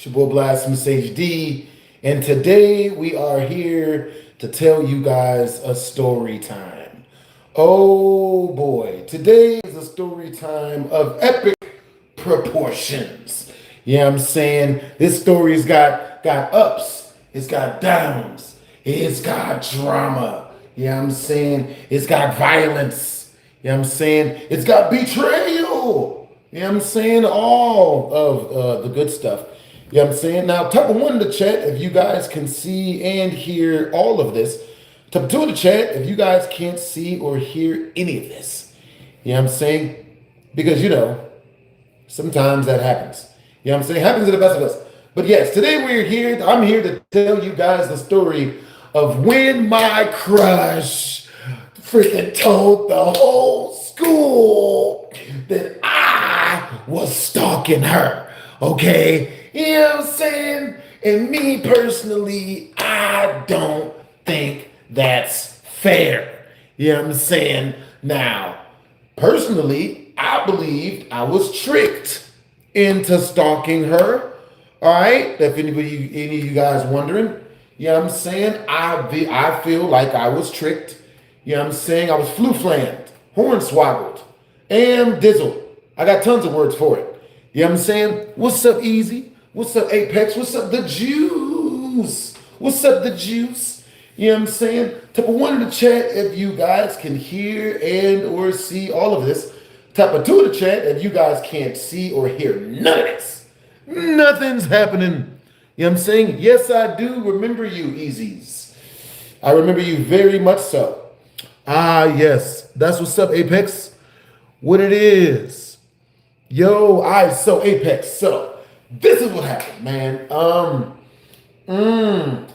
It's your boy BlastphamousHD, and today we are here to tell you guys a story time. Oh boy, today is a story time of epic proportions. Yeah, I'm saying this story's got ups, it's got downs, it's got drama. Yeah, I'm saying it's got violence. Yeah, I'm saying it's got betrayal. Yeah, I'm saying all of the good stuff. Yeah, I'm saying now type of one in the chat if you guys can see and hear all of this. Type two in the chat if you guys can't see or hear any of this. Yeah, I'm saying because sometimes that happens. You know what I'm saying? Happens to the best of us. But yes, today I'm here to tell you guys the story of when my crush freaking told the whole school that I was stalking her. Okay? You know what I'm saying? And me personally, I don't think that's fair. You know what I'm saying? Now, personally, I believed I was tricked into stalking her. All right, if any of you guys wondering, you know what I'm saying? I feel like I was tricked. You know what I'm saying? I was flu-flammed, hornswoggled, and dizzled. I got tons of words for it. You know what I'm saying? What's up, Easy? What's up, Apex? What's up, the Juice? What's up, the Juice? You know what I'm saying? Type of one in the chat if you guys can hear and or see all of this. Type of two in the chat if you guys can't see or hear none of this. Nothing's happening. You know what I'm saying? Yes, I do remember you, Easies. I remember you very much so. Ah, yes. That's what's up, Apex. What it is. Yo, so Apex. So, this is what happened, man.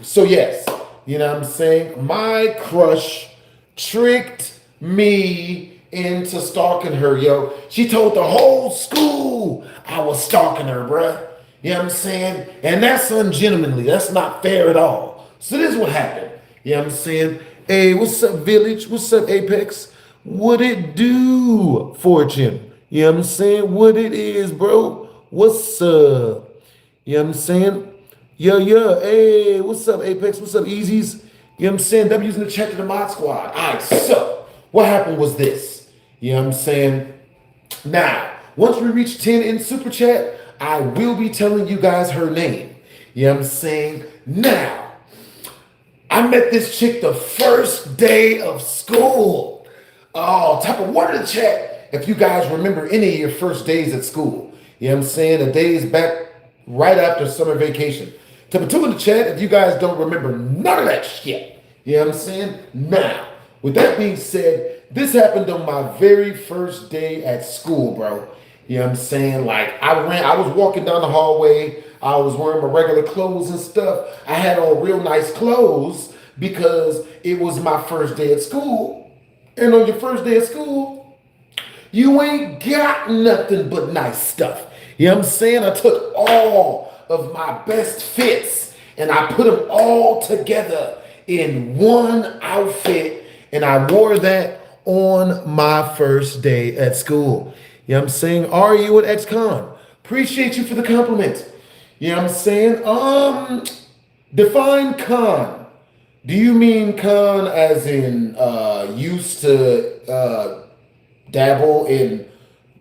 So yes, you know what I'm saying? My crush tricked me into stalking her, yo. She told the whole school I was stalking her, bruh. You know what I'm saying? And that's ungentlemanly. That's not fair at all. So this is what happened. You know what I'm saying? Hey, what's up, Village? What's up, Apex? What it do, Fortune? You know what I'm saying? What it is, bro? What's up? You know what I'm saying? Yeah. Hey, what's up, Apex? What's up, Easies? You know what I'm saying? W's in the chat to the mod squad. All right, so what happened was this. You know what I'm saying? Now, once we reach 10 in Super Chat, I will be telling you guys her name. You know what I'm saying? Now, I met this chick the first day of school. Oh, type of one in the chat if you guys remember any of your first days at school. You know what I'm saying? The days back right after summer vacation. Type of two in the chat if you guys don't remember none of that shit. You know what I'm saying? Now, with that being said, this happened on my very first day at school, bro. You know what I'm saying? Like, I was walking down the hallway. I was wearing my regular clothes and stuff. I had on real nice clothes because it was my first day at school. And on your first day of school, you ain't got nothing but nice stuff. You know what I'm saying? I took all of my best fits and I put them all together in one outfit, and I wore that on my first day at school. You know what I'm saying? Are you an ex-con? Appreciate you for the compliment. You know what I'm saying? Define con. Do you mean con as in used to dabble in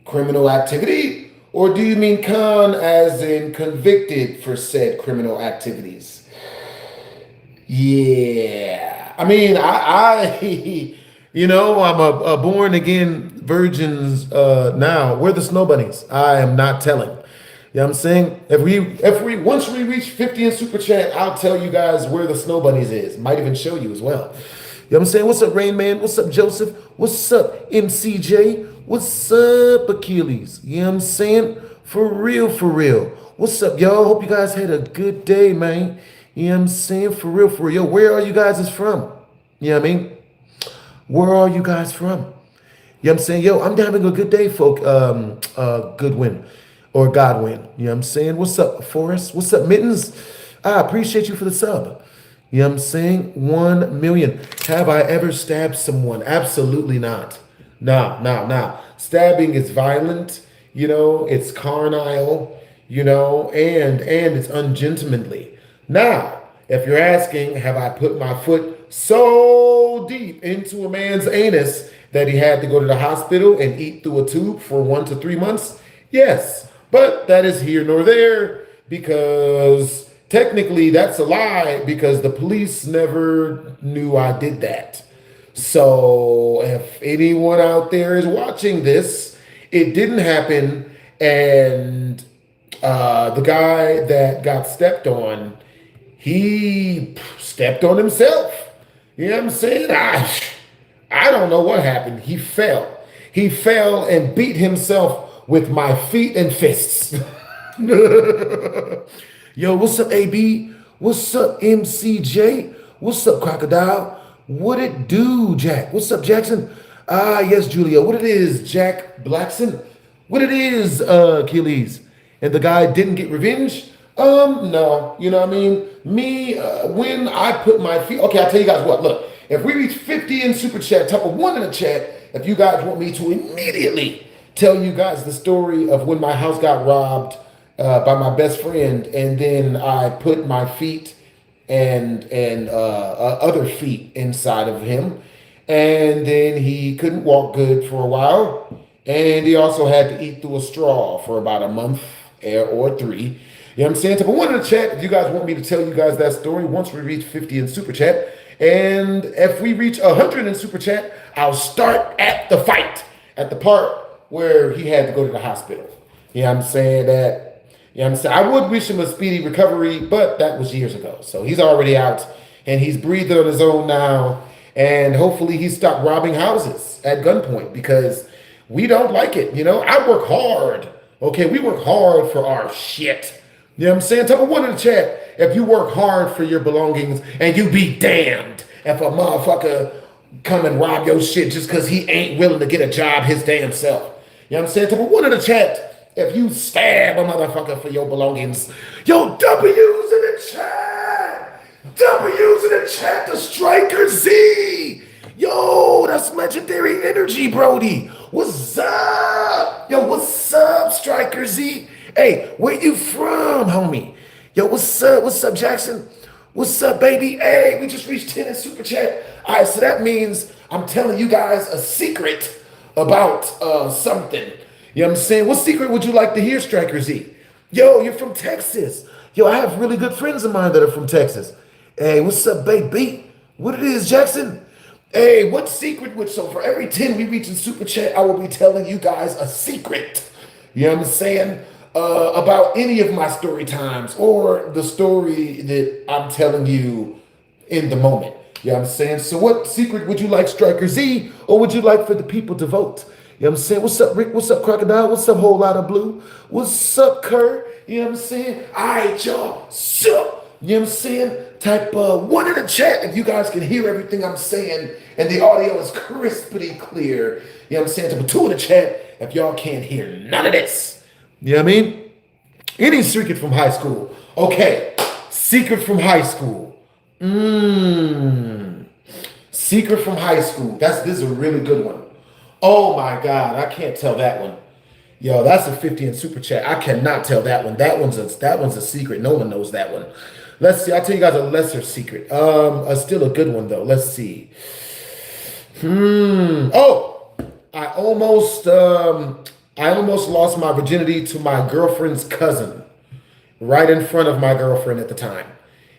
criminal activity? Or do you mean con as in convicted for said criminal activities? Yeah. I mean, I I'm a born again virgins now. We're the snow bunnies. I am not telling. You know what I'm saying? Once we reach 50 in Super Chat, I'll tell you guys where the snow bunnies is. Might even show you as well. You know what I'm saying? What's up, Rain Man? What's up, Joseph? What's up, MCJ? What's up, Achilles? You know what I'm saying? For real, for real. What's up, y'all? Hope you guys had a good day, man. You know what I'm saying? For real, for real. Yo, where are you guys from? You know what I mean? Where are you guys from? You know what I'm saying? Yo, I'm having a good day, folk. Goodwin or Godwin. You know what I'm saying? What's up, Forrest? What's up, Mittens? I appreciate you for the sub. You know what I'm saying? 1 million. Have I ever stabbed someone? Absolutely not. No. Stabbing is violent. You know, it's carnal. you know, and it's ungentlemanly. Now, if you're asking, have I put my foot so deep into a man's anus that he had to go to the hospital and eat through a tube for 1 to 3 months? Yes, but that is here nor there because technically that's a lie because the police never knew I did that. So if anyone out there is watching this, it didn't happen, and the guy that got stepped on, he stepped on himself. You know what I'm saying? I don't know what happened. He fell. He fell and beat himself with my feet and fists. Yo, what's up, AB? What's up, MCJ? What's up, Crocodile? What it do, Jack? What's up, Jackson? Ah, yes, Julia. What it is, Jack Blackson? What it is, Achilles? And the guy didn't get revenge? No. You know what I mean? Me, when I put my feet... Okay, I'll tell you guys what. Look, if we reach 50 in Super Chat, type of 1 in the chat, if you guys want me to immediately tell you guys the story of when my house got robbed by my best friend, and then I put my feet and other feet inside of him, and then he couldn't walk good for a while, and he also had to eat through a straw for about a month or 3. You know what I'm saying? Type of 1 in the chat if you guys want me to tell you guys that story once we reach 50 in Super Chat. And if we reach 100 in Super Chat, I'll start at the fight, at the part where he had to go to the hospital. You know what I'm saying? You know what I'm saying? I would wish him a speedy recovery, but that was years ago. So he's already out, and he's breathing on his own now. And hopefully he stopped robbing houses at gunpoint because we don't like it. You know, I work hard. Okay, we work hard for our shit. You know what I'm saying? Type of 1 in the chat if you work hard for your belongings, and you be damned if a motherfucker come and rob your shit just because he ain't willing to get a job his damn self. You know what I'm saying? Type of 1 in the chat if you stab a motherfucker for your belongings. Yo, W's in the chat. W's in the chat. The Striker Z. Yo, that's legendary energy, Brody. What's up? Yo, what's up, Striker Z? Hey, where you from, homie? Yo, what's up? What's up, Jackson? What's up, baby? Hey, we just reached 10 in Super Chat. All right, so that means I'm telling you guys a secret about something. You know what I'm saying? What secret would you like to hear, Striker Z? Yo, you're from Texas. Yo, I have really good friends of mine that are from Texas. Hey, what's up, baby? What it is, Jackson? Hey, what secret would... So for every 10 we reach in Super Chat, I will be telling you guys a secret. You know what I'm saying? About any of my story times or the story that I'm telling you in the moment. You know what I'm saying? So what secret would you like, Striker Z, or would you like for the people to vote? You know what I'm saying? What's up, Rick? What's up, Crocodile? What's up, Whole Lot of Blue? What's up, Kerr? You know what I'm saying? All right, y'all. So, you know what I'm saying? Type 1 in the chat if you guys can hear everything I'm saying and the audio is crisply clear. You know what I'm saying? Type 2 in the chat if y'all can't hear none of this. You know what I mean? Any secret from high school. Okay, secret from high school. Secret from high school. This is a really good one. Oh my God, I can't tell that one. Yo, that's a 50 in Super Chat. I cannot tell that one. That one's a secret. No one knows that one. Let's see. I'll tell you guys a lesser secret. Still a good one though. Let's see. Oh, I almost lost my virginity to my girlfriend's cousin, right in front of my girlfriend at the time.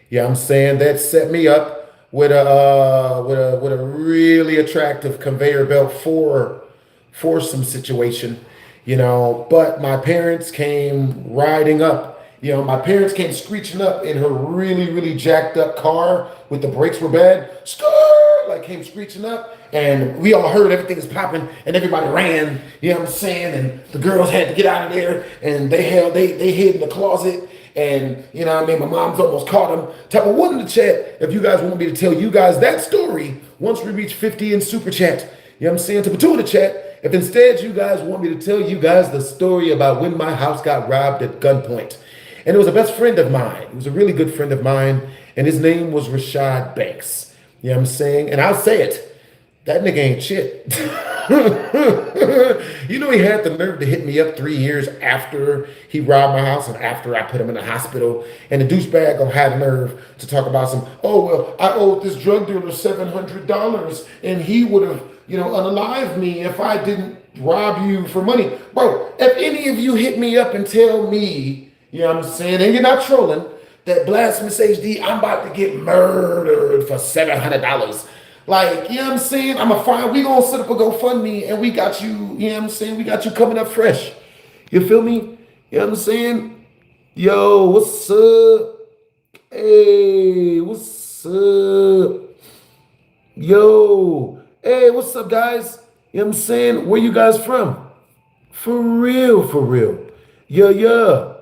You know what I'm saying? That set me up with a really attractive conveyor belt foursome situation, you know. But my parents came riding up. You know, my parents came screeching up in her really, really jacked up car with the brakes were bad. Like came screeching up, and we all heard everything is popping, and everybody ran. You know what I'm saying? And the girls had to get out of there, and they hid in the closet. And you know what I mean? My mom's almost caught them. Type of 1 in the chat if you guys want me to tell you guys that story once we reach 50 in Super Chat. You know what I'm saying? Type of 2 in the chat if instead you guys want me to tell you guys the story about when my house got robbed at gunpoint. And it was a best friend of mine. He was a really good friend of mine, and his name was Rashad Banks. You know what I'm saying? And I'll say it. That nigga ain't shit. You know, he had the nerve to hit me up 3 years after he robbed my house and after I put him in the hospital. And the douchebag gonna have nerve to talk about some, oh, well, I owed this drug dealer $700 and he would have, unalived me if I didn't rob you for money. Bro, if any of you hit me up and tell me, you know what I'm saying, and you're not trolling, that BlastphamousHD, I'm about to get murdered for $700. Like, you know what I'm saying? I'm a fine. We gonna set up a GoFundMe and we got you, you know what I'm saying? We got you coming up fresh. You feel me? You know what I'm saying? Yo, what's up? Hey, what's up? Yo, hey, what's up, guys? You know what I'm saying? Where you guys from? For real, for real. Yeah.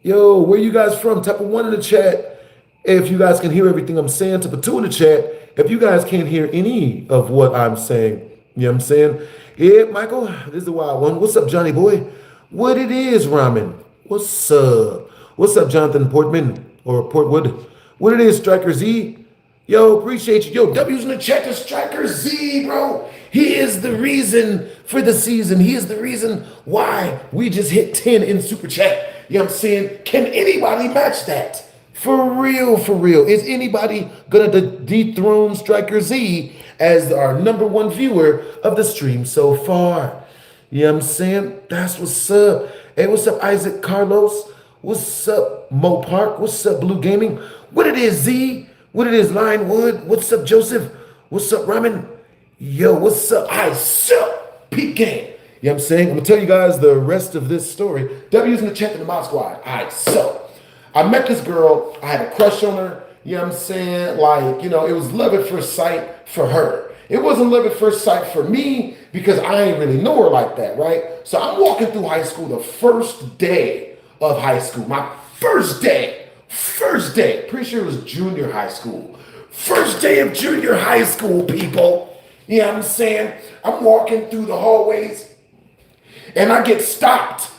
Yo, where you guys from? Type a 1 in the chat if you guys can hear everything I'm saying. Type a 2 in the chat if you guys can't hear any of what I'm saying. You know what I'm saying? Yeah, Michael, this is the wild one. What's up, Johnny boy? What it is, Ramen? What's up? What's up, Jonathan Portman or Portwood? What it is, Striker Z? Yo, appreciate you. Yo, W's in the chat to Striker Z, bro. He is the reason for the season. He is the reason why we just hit 10 in Super Chat. You know what I'm saying? Can anybody match that? For real, for real. Is anybody gonna dethrone Striker Z as our #1 viewer of the stream so far? You know what I'm saying? That's what's up. Hey, what's up, Isaac Carlos? What's up, Mo Park? What's up, Blue Gaming? What it is, Z? What it is, Linewood? What's up, Joseph? What's up, Ramen? Yo, what's up? I suck. Peak game. You know what I'm saying? I'm gonna tell you guys the rest of this story. W's in the chat to the Mod Squad. All right, so I met this girl. I had a crush on her. You know what I'm saying? Like, it was love at first sight for her. It wasn't love at first sight for me because I ain't really know her like that, right? So I'm walking through high school the first day of high school. My first day. Pretty sure it was junior high school. First day of junior high school, people. You know what I'm saying? I'm walking through the hallways and I get stopped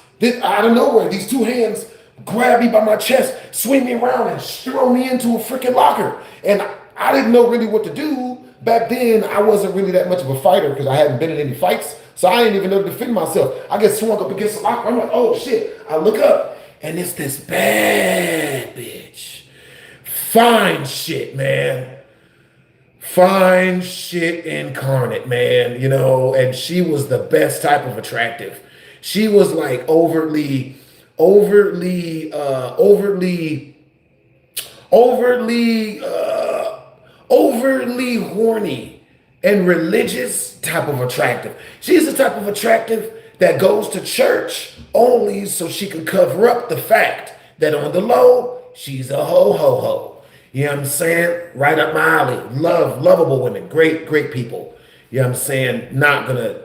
out of nowhere. These two hands grab me by my chest, swing me around, and throw me into a freaking locker. And I didn't know really what to do. Back then, I wasn't really that much of a fighter because I hadn't been in any fights. So I didn't even know to defend myself. I get swung up against the locker. I'm like, oh shit. I look up and it's this bad bitch. Fine shit, man. Fine shit incarnate, man. And she was the best type of attractive. She was like overly horny and religious type of attractive. She's the type of attractive that goes to church only so she can cover up the fact that on the low, she's a ho. You know what I'm saying? Right up my alley. Lovable women. Great people. You know what I'm saying? Not gonna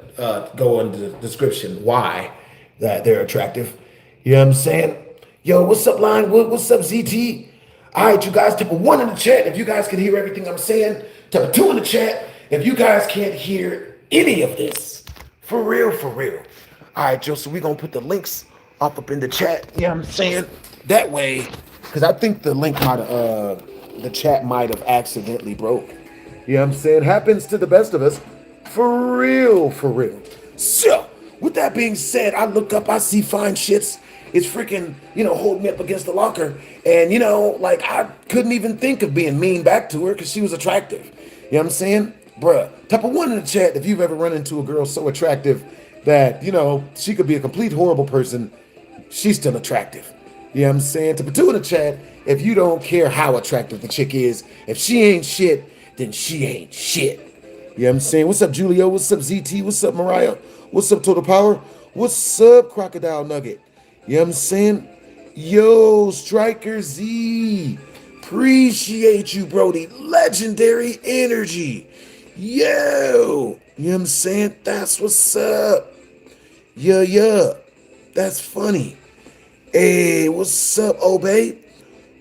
go into the description why that they're attractive. You know what I'm saying? Yo, what's up, Linewood? What's up, ZT? All right, you guys, type a 1 in the chat if you guys can hear everything I'm saying. Type a 2 in the chat if you guys can't hear any of this. For real. All right, Joe, so we're going to put the links up in the chat. You know what I'm saying? That way, because I think the link the chat might have accidentally broke. You know what I'm saying? Happens to the best of us. For real. So, with that being said, I look up, I see fine shits. It's freaking, holding me up against the locker. And, I couldn't even think of being mean back to her because she was attractive. You know what I'm saying? Bruh, type a 1 in the chat if you've ever run into a girl so attractive that, she could be a complete horrible person. She's still attractive. You know what I'm saying? Type a 2 in the chat if you don't care how attractive the chick is. If she ain't shit, then she ain't shit. You know what I'm saying? What's up, Julio? What's up, ZT? What's up, Mariah? What's up, Total Power? What's up, Crocodile Nugget? You know what I'm saying? Yo, Striker Z. Appreciate you, Brody. Legendary energy. Yo. You know what I'm saying? That's what's up. Yeah. That's funny. Hey, what's up, Obey?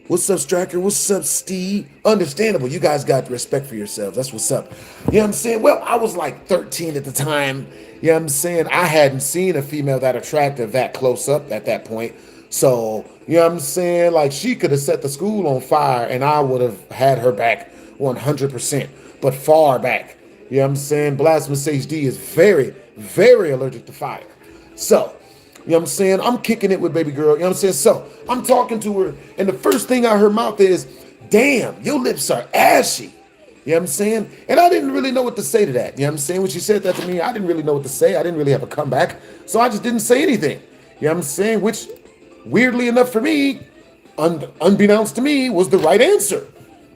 What's up, Striker? What's up, Steve? Understandable. You guys got respect for yourselves. That's what's up. You know what I'm saying? Well, I was like 13 at the time. You know what I'm saying? I hadn't seen a female that attractive that close up at that point. So, you know what I'm saying? Like, she could have set the school on fire and I would have had her back 100%, but far back. You know what I'm saying? BlastphamousHD is very, very allergic to fire. So, you know what I'm saying? I'm kicking it with baby girl. You know what I'm saying? So I'm talking to her, and the first thing out her mouth is, damn, your lips are ashy. You know what I'm saying? And I didn't really know what to say to that. You know what I'm saying? When she said that to me, I didn't really know what to say. I didn't really have a comeback. So I just didn't say anything. You know what I'm saying? Which, weirdly enough for me, unbeknownst to me, was the right answer.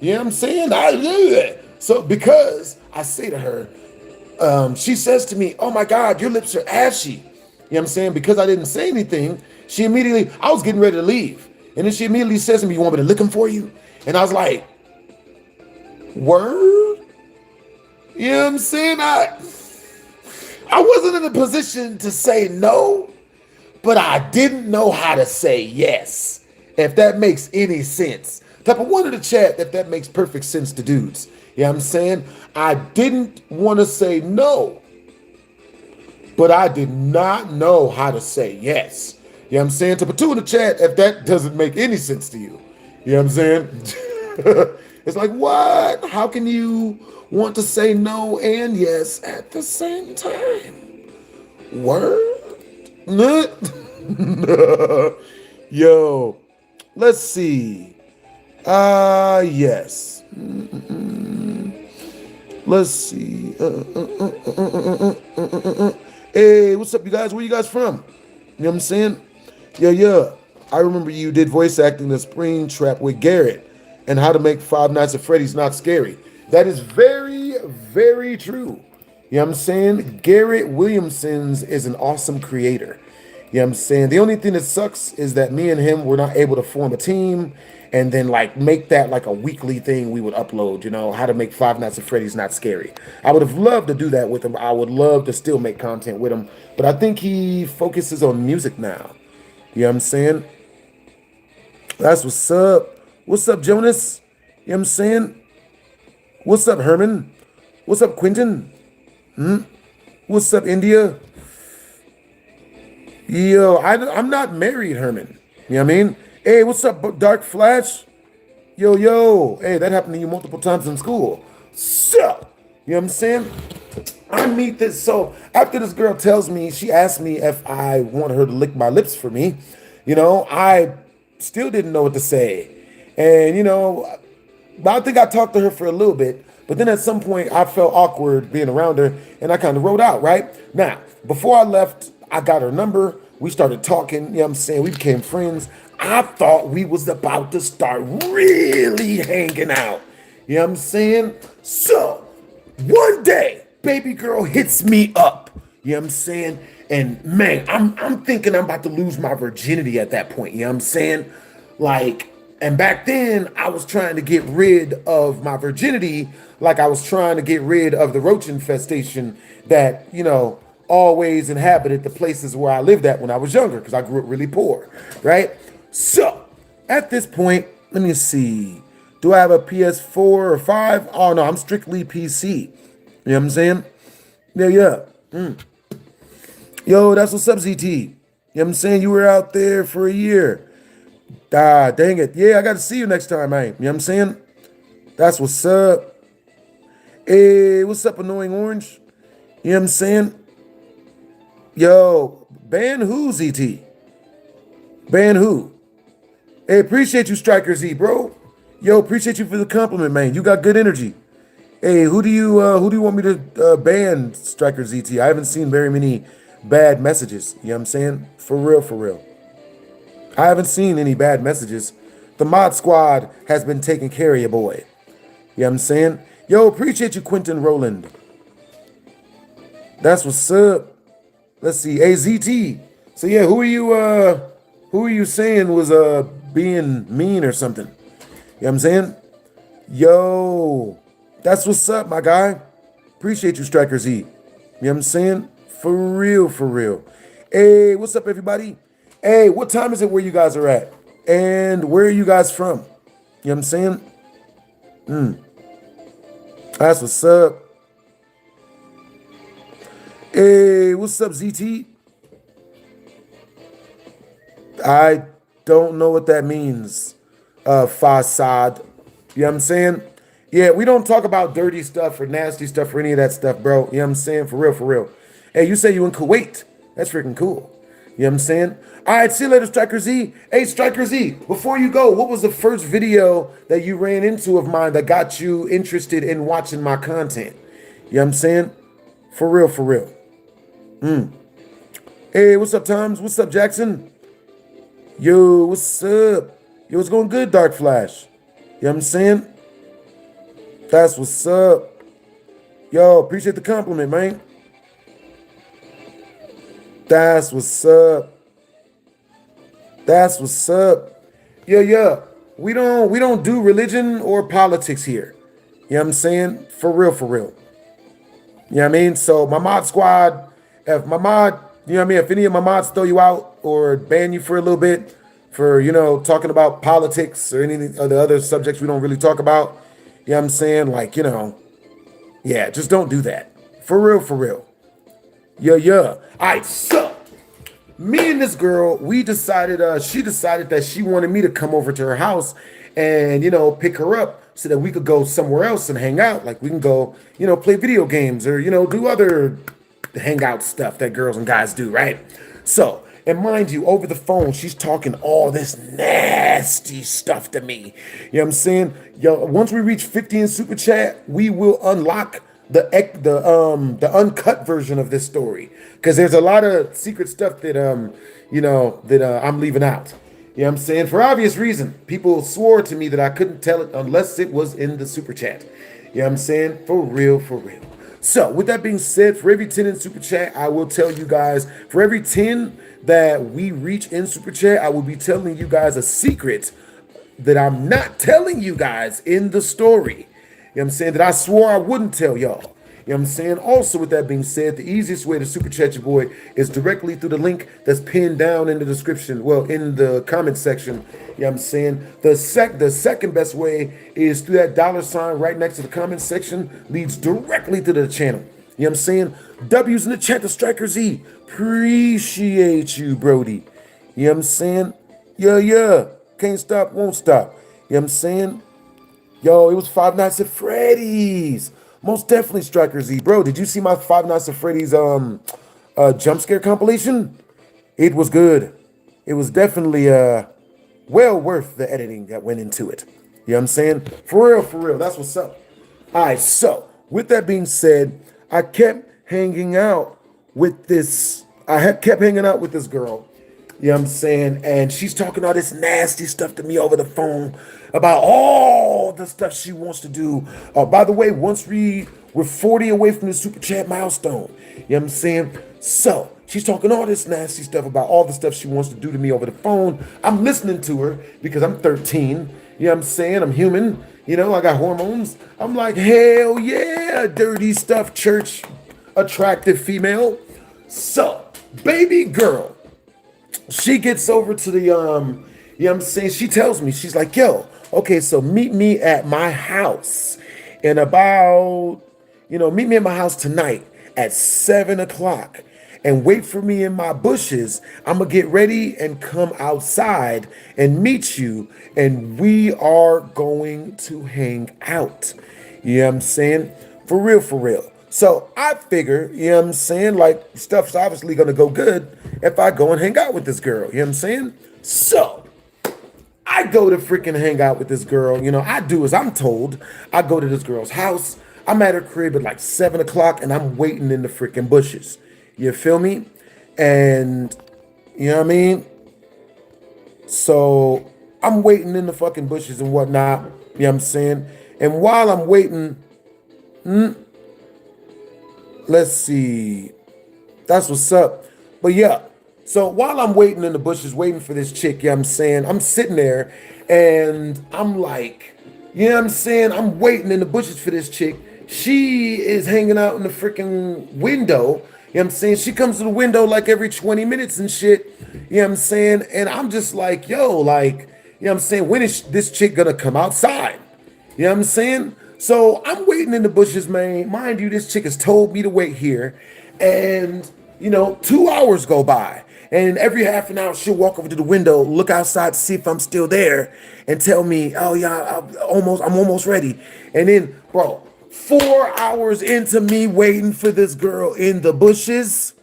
You know what I'm saying? So because I say to her, she says to me, oh my God, your lips are ashy. You know what I'm saying? Because I didn't say anything, she immediately, I was getting ready to leave. And then she immediately says to me, you want me to lick them for you? And I was like, word? You know what I'm saying? I wasn't in a position to say no, but I didn't know how to say yes, if that makes any sense. Type of one in the chat if that makes perfect sense to dudes. You know what I'm saying? I didn't want to say no, but I did not know how to say yes. You know what I'm saying? Type of two in the chat if that doesn't make any sense to you. You know what I'm saying? It's like, what? How can you want to say no and yes at the same time? Word? Yo, let's see. Yes. Let's see. Hey, what's up, you guys? Where you guys from? You know what I'm saying? Yeah. I remember you did voice acting in Spring Trap with Garrett and How to Make Five Nights at Freddy's Not Scary. That is very, very true. You know what I'm saying? Garrett Williamson's is an awesome creator. You know what I'm saying? The only thing that sucks is that me and him were not able to form a team and then like make that like a weekly thing we would upload, you know, How to Make Five Nights at Freddy's Not Scary. I would have loved to do that with him. I would love to still make content with him, but I think he focuses on music now. You know what I'm saying? That's what's up. What's up, Jonas? You know what I'm saying? What's up, Herman? What's up, Quentin? What's up, India? Yo, I'm not married, Herman. You know what I mean? Hey, what's up, Dark Flash? Yo. Hey, that happened to you multiple times in school. So, you know what I'm saying? I meet this. So, after this girl tells me, she asked me if I want her to lick my lips for me. You know, I still didn't know what to say. And, you know, I think I talked to her for a little bit. But then at some point, I felt awkward being around her. And I kind of wrote out, right? Now, before I left, I got her number. We started talking. You know what I'm saying? We became friends. I thought we was about to start really hanging out. You know what I'm saying? So, one day, baby girl hits me up. You know what I'm saying? And man, I'm thinking I'm about to lose my virginity at that point. You know what I'm saying? Like, and back then, I was trying to get rid of my virginity like I was trying to get rid of the roach infestation that, you know, always inhabited the places where I lived at when I was younger because I grew up really poor, right? So, at this point, let me see. Do I have a PS4 or 5? Oh, no, I'm strictly PC. You know what I'm saying? Yeah. Yo, that's what's up, ZT. You know what I'm saying? You were out there for a year. Ah, dang it. Yeah, I got to see you next time, man. You know what I'm saying? That's what's up. Hey, what's up, Annoying Orange? You know what I'm saying? Yo, ban who, ZT? Ban who? Hey, appreciate you, Striker Z, bro. Yo, appreciate you for the compliment, man. You got good energy. Hey, who do you want me to ban, Striker ZT? I haven't seen very many bad messages. You know what I'm saying? For real. I haven't seen any bad messages. The mod squad has been taking care of your boy. You know what I'm saying? Yo, appreciate you, Quentin Rowland. That's what's up. Let's see, AZT. So yeah, who are you saying was being mean or something? You know what I'm saying? Yo, that's what's up, my guy. Appreciate you, Striker Z. You know what I'm saying? For real. Hey, what's up, everybody? Hey, what time is it where you guys are at? And where are you guys from? You know what I'm saying? That's what's up. Hey, what's up, ZT? I don't know what that means, Fasad. You know what I'm saying? Yeah, we don't talk about dirty stuff or nasty stuff or any of that stuff, bro. You know what I'm saying? For real. Hey, you say you in Kuwait. That's freaking cool. You know what I'm saying? All right, see you later, Striker Z. Hey, Striker Z, before you go, what was the first video that you ran into of mine that got you interested in watching my content? You know what I'm saying? For real, for real. Hey, what's up, Toms? What's up, Jackson? Yo, what's up? Yo, it's going good, Dark Flash. You know what I'm saying? That's what's up. Yo, appreciate the compliment, man. That's what's up. That's what's up. Yeah. We don't do religion or politics here. You know what I'm saying? For real, for real. You know what I mean? So my mod squad, if my mod, you know what I mean? If any of my mods throw you out or ban you for a little bit for, you know, talking about politics or any of the other subjects we don't really talk about, you know what I'm saying? Like, you know, yeah, just don't do that. For real, for real. Yeah. All right, so me and this girl, we decided, she decided that she wanted me to come over to her house and, you know, pick her up so that we could go somewhere else and hang out. Like we can go, you know, play video games or, you know, do other hangout stuff that girls and guys do, right? So, and mind you, over the phone, she's talking all this nasty stuff to me. You know what I'm saying? Yo, once we reach 50 in Super Chat, we will unlock the uncut version of this story, because there's a lot of secret stuff that you know that I'm leaving out. You know what I'm saying? For obvious reason. People swore to me that I couldn't tell it unless it was in the Super Chat. You know what I'm saying? For real, for real. So with that being said, for every 10 in Super Chat, I will tell you guys, for every 10 that we reach in Super Chat, I will be telling you guys a secret that I'm not telling you guys in the story. You know what I'm saying? That I swore I wouldn't tell y'all. You know what I'm saying? Also, with that being said, the easiest way to super chat your boy is directly through the link that's pinned down in the description. Well, in the comment section. You know what I'm saying? The second best way is through that $ right next to the comment section, leads directly to the channel. You know what I'm saying? W's in the chat to Striker Z. Appreciate you, Brody. You know what I'm saying? Yeah. Can't stop, won't stop. You know what I'm saying? Yo, it was Five Nights at Freddy's. Most definitely, Striker Z. Bro, did you see my Five Nights at Freddy's jump scare compilation? It was good. It was definitely well worth the editing that went into it. You know what I'm saying? For real. That's what's up. All right, so with that being said, I kept hanging out with this. Kept hanging out with this girl. You know what I'm saying? And she's talking all this nasty stuff to me over the phone about all the stuff she wants to do. By the way, once we're 40 away from the Super Chat milestone. You know what I'm saying? So she's talking all this nasty stuff about all the stuff she wants to do to me over the phone. I'm listening to her because I'm 13. You know what I'm saying? I'm human. You know, I got hormones. I'm like, hell yeah, dirty stuff, church, attractive female. So, baby girl, she gets over to the, you know what I'm saying? She tells me, she's like, yo, okay, so meet me at my house in about, you know, meet me at my house tonight at 7 o'clock and wait for me in my bushes. I'm going to get ready and come outside and meet you, and we are going to hang out. You know what I'm saying? For real. So I figure, you know what I'm saying, like stuff's obviously going to go good if I go and hang out with this girl. You know what I'm saying? So I go to freaking hang out with this girl. You know, I do as I'm told. I go to this girl's house. I'm at her crib at like 7 o'clock and I'm waiting in the freaking bushes. You feel me? And you know what I mean? So I'm waiting in the fucking bushes and whatnot. You know what I'm saying? And while I'm waiting, let's see. That's what's up. But yeah. So while I'm waiting in the bushes, waiting for this chick, you know what I'm saying? I'm sitting there and I'm like, you know what I'm saying? I'm waiting in the bushes for this chick. She is hanging out in the freaking window. You know what I'm saying? She comes to the window like every 20 minutes and shit. You know what I'm saying? And I'm just like, yo, like, you know what I'm saying? When is this chick gonna come outside? You know what I'm saying? So I'm waiting in the bushes, man. Mind you, this chick has told me to wait here. And, you know, 2 hours go by. And every half an hour, she'll walk over to the window, look outside to see if I'm still there, and tell me, oh, yeah, I'm almost ready. And then, bro, 4 hours into me waiting for this girl in the bushes,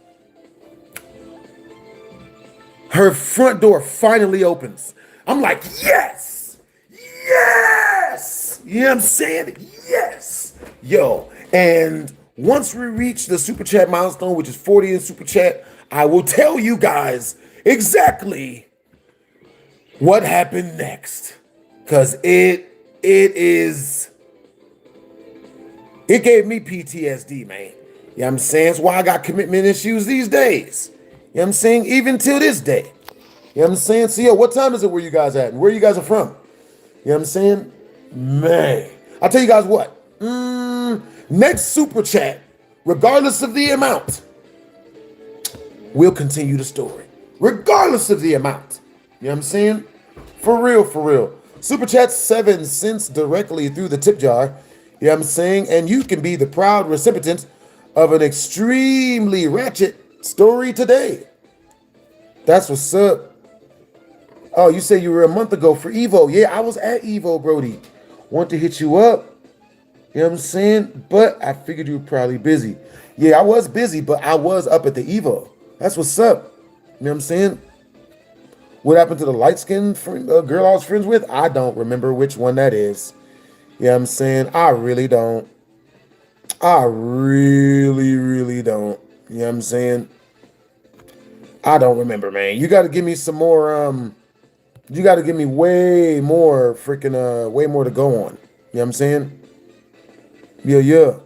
her front door finally opens. I'm like, yes, yes. You know what I'm saying? Yes. Yo, and once we reach the super chat milestone, which is 40 in super chat, I will tell you guys exactly what happened next. Because it gave me PTSD, man. You know what I'm saying? That's why I got commitment issues these days. You know what I'm saying? Even till this day. You know what I'm saying? So, yo, what time is it where you guys at? And where you guys are from? You know what I'm saying? Man. I'll tell you guys what. Next super chat, regardless of the amount, we'll continue the story. Regardless of the amount. You know what I'm saying? For real, for real. Super chat 7 cents directly through the tip jar. You know what I'm saying? And you can be the proud recipient of an extremely ratchet story today. That's what's up. Oh, you say you were a month ago for Evo. Yeah, I was at Evo, Brody. Want to hit you up. You know what I'm saying? But I figured you were probably busy. Yeah, I was busy, but I was up at the Evo. That's what's up. You know what I'm saying? What happened to the light-skinned girl I was friends with? I don't remember which one that is. You know what I'm saying? I really don't. I really, really don't. You know what I'm saying? I don't remember, man. You got to give me some more, you got to give me way more freaking, way more to go on. You know what I'm saying? Yeah.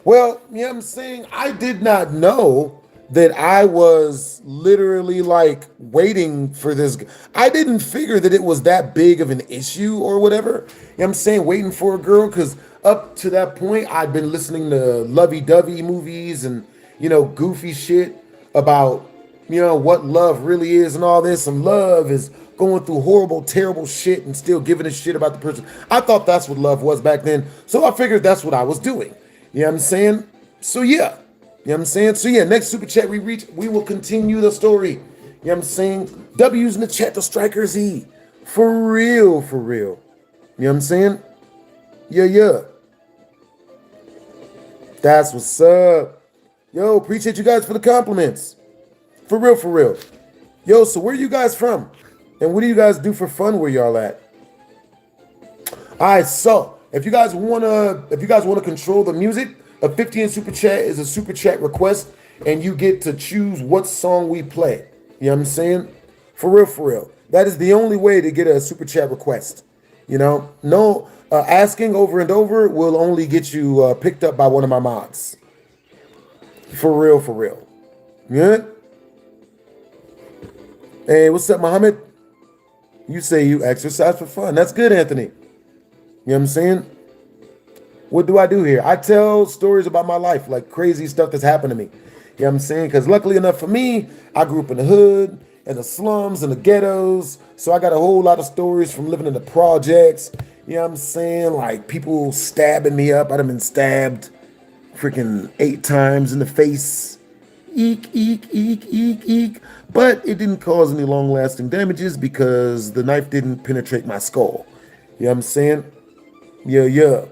Well, you know what I'm saying? I did not know that I was literally like waiting for this. I didn't figure that it was that big of an issue or whatever. You know what I'm saying? Waiting for a girl, because up to that point, I'd been listening to lovey-dovey movies and, you know, goofy shit about, you know, what love really is and all this. And love is going through horrible, terrible shit and still giving a shit about the person. I thought that's what love was back then. So I figured that's what I was doing. You know what I'm saying? So yeah. You know what I'm saying? So yeah, next super chat we reach, we will continue the story. You know what I'm saying? W's in the chat to Striker Z. For real, for real. You know what I'm saying? Yeah. That's what's up. Yo, appreciate you guys for the compliments. For real, for real. Yo, so where you guys from? And what do you guys do for fun where y'all at? All right, so if you guys wanna control the music, a 15 super chat is a super chat request, and you get to choose what song we play. You know what I'm saying? For real, for real. That is the only way to get a super chat request. You know, no asking over and over will only get you picked up by one of my mods. For real, for real. Yeah. Hey, what's up, Muhammad? You say you exercise for fun. That's good, Anthony. You know what I'm saying? What do I do here? I tell stories about my life, like crazy stuff that's happened to me. You know what I'm saying? Because luckily enough for me, I grew up in the hood, and the slums, and the ghettos. So I got a whole lot of stories from living in the projects. You know what I'm saying? Like people stabbing me up. I'd have been stabbed freaking 8 times in the face. Eek, eek, eek, eek, eek. But it didn't cause any long-lasting damages because the knife didn't penetrate my skull. You know what I'm saying? Yeah.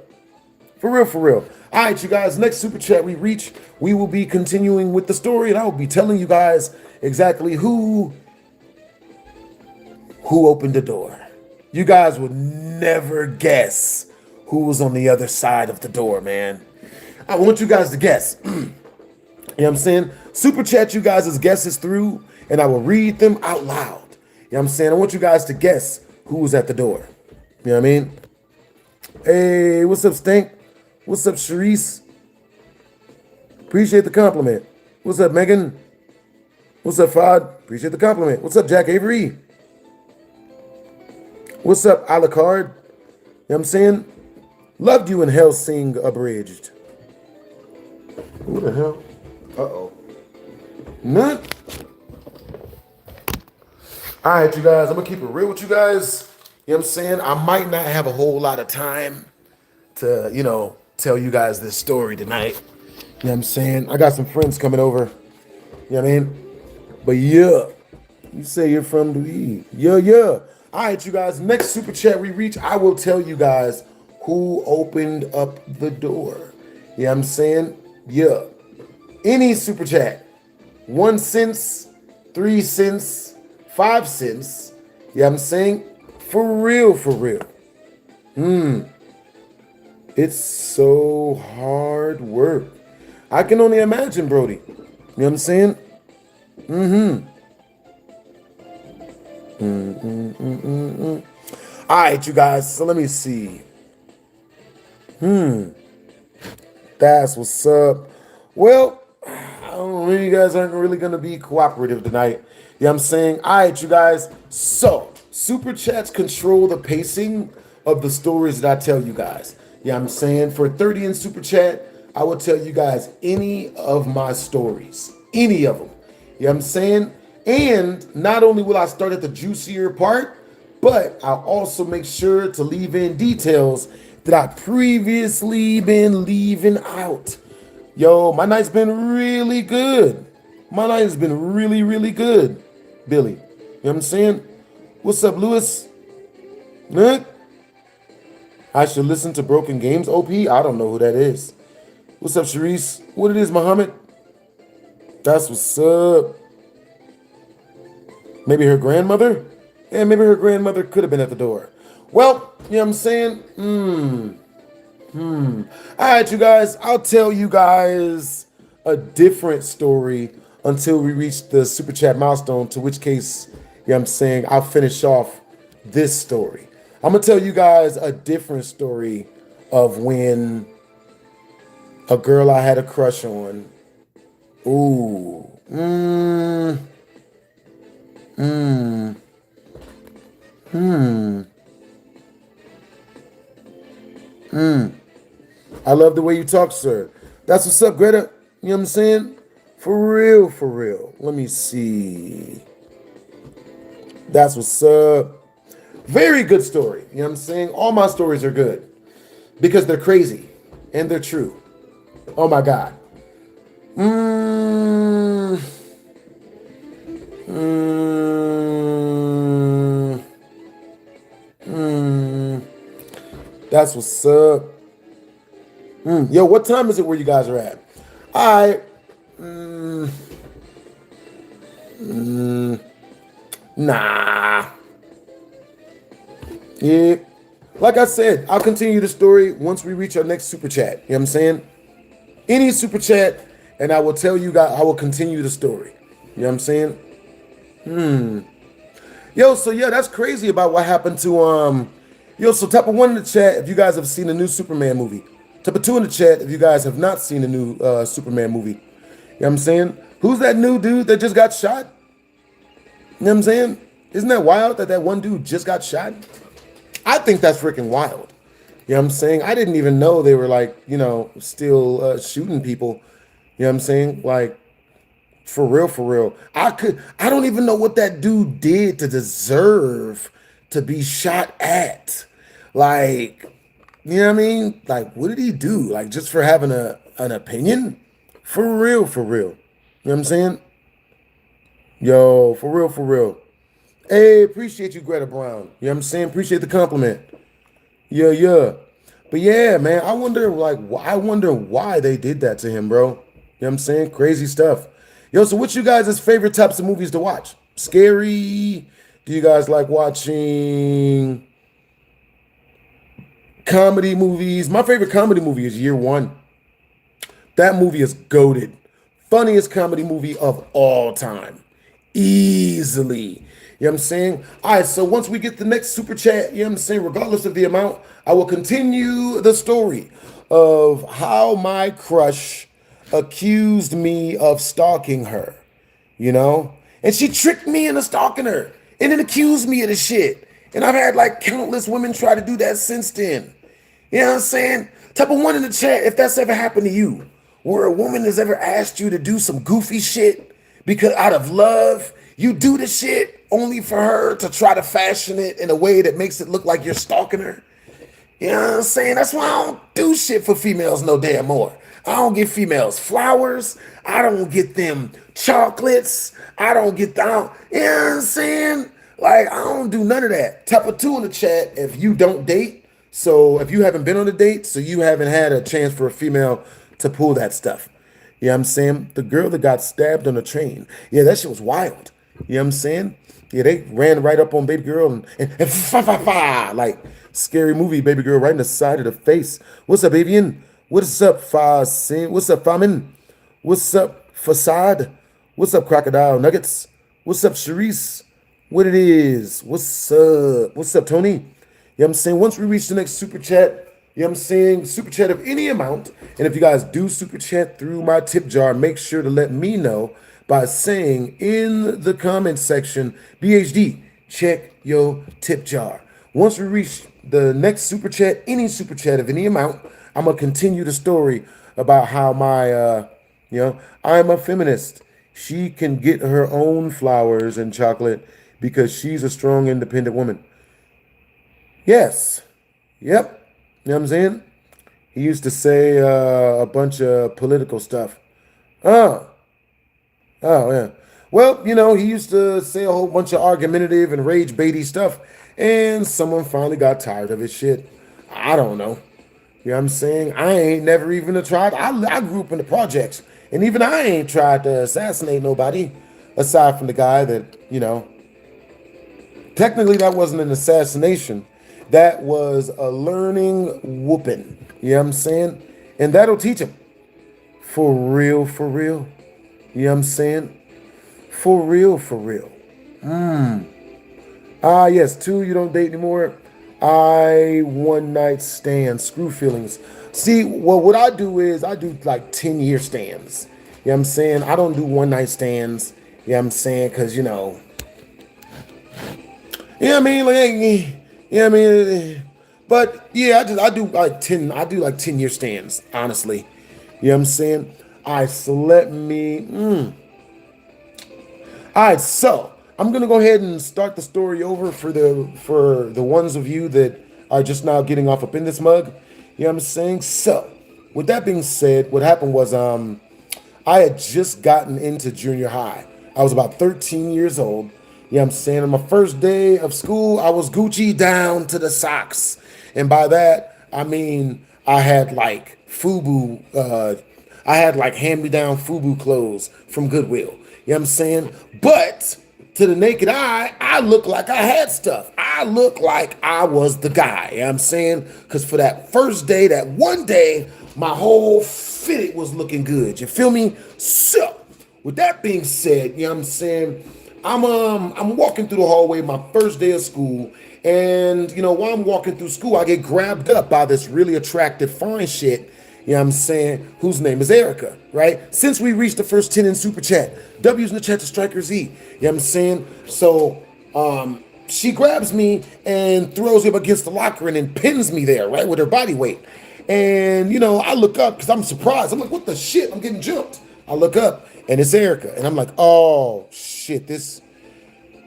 For real, for real. All right, you guys, next super chat we reach, we will be continuing with the story, and I will be telling you guys exactly who opened the door. You guys would never guess who was on the other side of the door, man. I want you guys to guess. You know what I'm saying? Super chat you guys' guesses through, and I will read them out loud. You know what I'm saying? I want you guys to guess who was at the door. You know what I mean? Hey, what's up, Stink? What's up, Sharice? Appreciate the compliment. What's up, Megan? What's up, Fod? Appreciate the compliment. What's up, Jack Avery? What's up, Alucard? You know what I'm saying? Loved you in Hellsing Abridged. Who the hell? Uh-oh. Nut. All right, you guys. I'm going to keep it real with you guys. You know what I'm saying? I might not have a whole lot of time to, you know, tell you guys this story tonight. You know what I'm saying? I got some friends coming over. You know what I mean? But yeah, you say you're from the Yeah. All right, you guys. Next super chat we reach, I will tell you guys who opened up the door. You know what I'm saying? Yeah. Any super chat. 1 cent, 3 cents, 5 cents. You know what I'm saying? For real, for real. It's so hard work. I can only imagine, Brody. You know what I'm saying? All right, you guys. So let me see. That's what's up. Well, I don't know. You guys aren't really going to be cooperative tonight. You know what I'm saying? All right, you guys. So, super chats control the pacing of the stories that I tell you guys. You know what I'm saying? For 30 in super chat, I will tell you guys any of my stories. Any of them. You know what I'm saying? And not only will I start at the juicier part, but I'll also make sure to leave in details that I previously been leaving out. Yo, my night's been really good. My night has been really, really good, Billy. You know what I'm saying? What's up, LOIS? Nick? I should listen to Broken Games, OP? I don't know who that is. What's up, Sharice? What it is, Muhammad? That's what's up. Maybe her grandmother? Yeah, maybe her grandmother could have been at the door. Well, you know what I'm saying? All right, you guys. I'll tell you guys a different story until we reach the super chat milestone, to which case, you know what I'm saying, I'll finish off this story. I'm going to tell you guys a different story of when a girl I had a crush on. Ooh. I love the way you talk, sir. That's what's up, Greta. You know what I'm saying? For real, for real. Let me see. That's what's up. Very good story. You know what I'm saying? All my stories are good because they're crazy and they're true. Oh my God. That's what's up. Yo, what time is it where you guys are at? All right. Nah. Yeah. Like I said, I'll continue the story once we reach our next super chat. You know what I'm saying? Any super chat, and I will tell you guys, I will continue the story. You know what I'm saying? Yo, so yeah, that's crazy about what happened to yo, so type of 1 in the chat if you guys have seen the new Superman movie. Type of 2 in the chat if you guys have not seen the new Superman movie. You know what I'm saying? Who's that new dude that just got shot? You know what I'm saying? Isn't that wild that that one dude just got shot? I think that's freaking wild. You know what I'm saying? I didn't even know they were like, you know, still shooting people. You know what I'm saying? Like, for real, for real. I don't even know what that dude did to deserve to be shot at. Like, you know what I mean? Like, what did he do? Like, just for having an opinion? For real, for real. You know what I'm saying? Yo, for real, for real. Hey, appreciate you, Greta Brown. You know what I'm saying? Appreciate the compliment. Yeah, yeah. But yeah, man, I wonder why they did that to him, bro. You know what I'm saying? Crazy stuff. Yo, so what's you guys' favorite types of movies to watch? Scary? Do you guys like watching comedy movies? My favorite comedy movie is Year One. That movie is goated. Funniest comedy movie of all time. Easily. You know what I'm saying? All right, so once we get the next super chat, you know what I'm saying, regardless of the amount, I will continue the story of how my crush accused me of stalking her, you know? And she tricked me into stalking her and then accused me of the shit. And I've had like countless women try to do that since then. You know what I'm saying? Type of 1 in the chat if that's ever happened to you, where a woman has ever asked you to do some goofy shit because out of love, you do the shit only for her to try to fashion it in a way that makes it look like you're stalking her. You know what I'm saying? That's why I don't do shit for females no damn more. I don't get females flowers. I don't get them chocolates. I don't get them, you know what I'm saying? Like, I don't do none of that. Type of 2 in the chat if you don't date. So if you haven't been on a date, so you haven't had a chance for a female to pull that stuff. You know what I'm saying? The girl that got stabbed on the train. Yeah, that shit was wild. You know what I'm saying? Yeah, they ran right up on baby girl and fa fa fa like scary movie baby girl right in the side of the face. What's up, avian? What's up, Fasin? What's up, Famin? What's up, Facade? What's up, Crocodile Nuggets? What's up, Charisse? What it is? What's up? What's up, Tony? You know what I'm saying? Once we reach the next super chat, you know what I'm saying? Super chat of any amount. And if you guys do super chat through my tip jar, make sure to let me know by saying in the comment section, BHD, check your tip jar. Once we reach the next super chat, any super chat of any amount, I'm going to continue the story about how I'm a feminist. She can get her own flowers and chocolate because she's a strong, independent woman. Yes. Yep. You know what I'm saying? He used to say a bunch of political stuff. Oh. Oh, yeah. Well, he used to say a whole bunch of argumentative and rage baity stuff, and someone finally got tired of his shit. I don't know. You know what I'm saying? I ain't never even tried. I grew up in the projects, and even I ain't tried to assassinate nobody, aside from the guy that, technically that wasn't an assassination. That was a learning whooping. You know what I'm saying? And that'll teach him. For real, for real. You know what I'm saying? For real, for real. Yes, 2, you don't date anymore. One night stand, screw feelings. See, well, what I do is I do like 10-year stands. You know what I'm saying? I don't do one night stands. You know what I'm saying? Because, you know what I mean? But yeah, I do like 10-year stands, honestly. You know what I'm saying? All right, so let me all right, so I'm gonna go ahead and start the story over for the ones of you that are just now getting off up in this mug. You know what I'm saying? So, with that being said, what happened was I had just gotten into junior high. I was about 13 years old. You know what I'm saying? On my first day of school, I was Gucci down to the socks. And by that, I mean I had like FUBU, I had like hand-me-down FUBU clothes from Goodwill. You know what I'm saying? But to the naked eye, I looked like I had stuff. I looked like I was the guy. You know what I'm saying? Because for that first day, that one day, my whole fitted was looking good. You feel me? So, with that being said, you know what I'm saying? I'm walking through the hallway my first day of school, and while I'm walking through school, I get grabbed up by this really attractive fine shit, you know what I'm saying, whose name is Erica, right? Since we reached the first 10 in super chat, W's in the chat to Striker Z, you know what I'm saying? So she grabs me and throws me up against the locker and then pins me there, right, with her body weight. And I look up because I'm surprised. I'm like, what the shit? I'm getting jumped. I look up and it's Erica, and I'm like, oh shit, this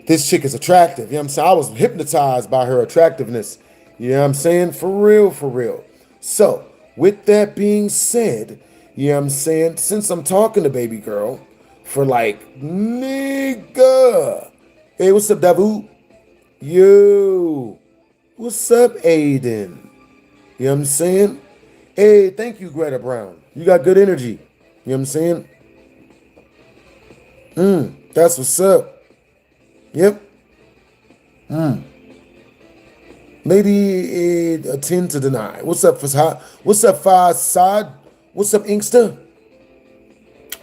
chick is attractive. You know what I'm saying? I was hypnotized by her attractiveness. You know what I'm saying? For real, for real. So, with that being said, you know what I'm saying? Since I'm talking to baby girl for like, nigga. Hey, what's up, Davu? Yo. What's up, Aiden? You know what I'm saying? Hey, thank you, Greta Brown. You got good energy. You know what I'm saying? That's what's up. Yep. Maybe a 10 to deny. What's up, Fasad? What's up, Fasad? What's up, Inkster?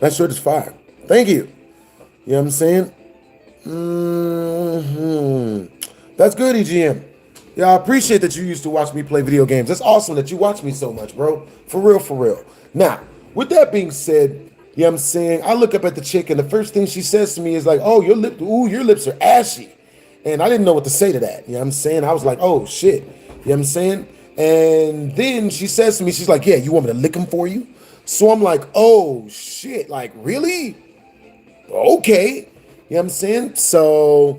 That shirt is fire. Thank you. You know what I'm saying? That's good, EGM. Yeah, I appreciate that you used to watch me play video games. That's awesome that you watch me so much, bro. For real, for real. Now, with that being said, you know what I'm saying? I look up at the chick, and the first thing she says to me is like, oh, your lips are ashy. And I didn't know what to say to that. You know what I'm saying? I was like, oh, shit. You know what I'm saying? And then she says to me, she's like, yeah, you want me to lick them for you? So I'm like, oh, shit. Like, really? Okay. You know what I'm saying? So,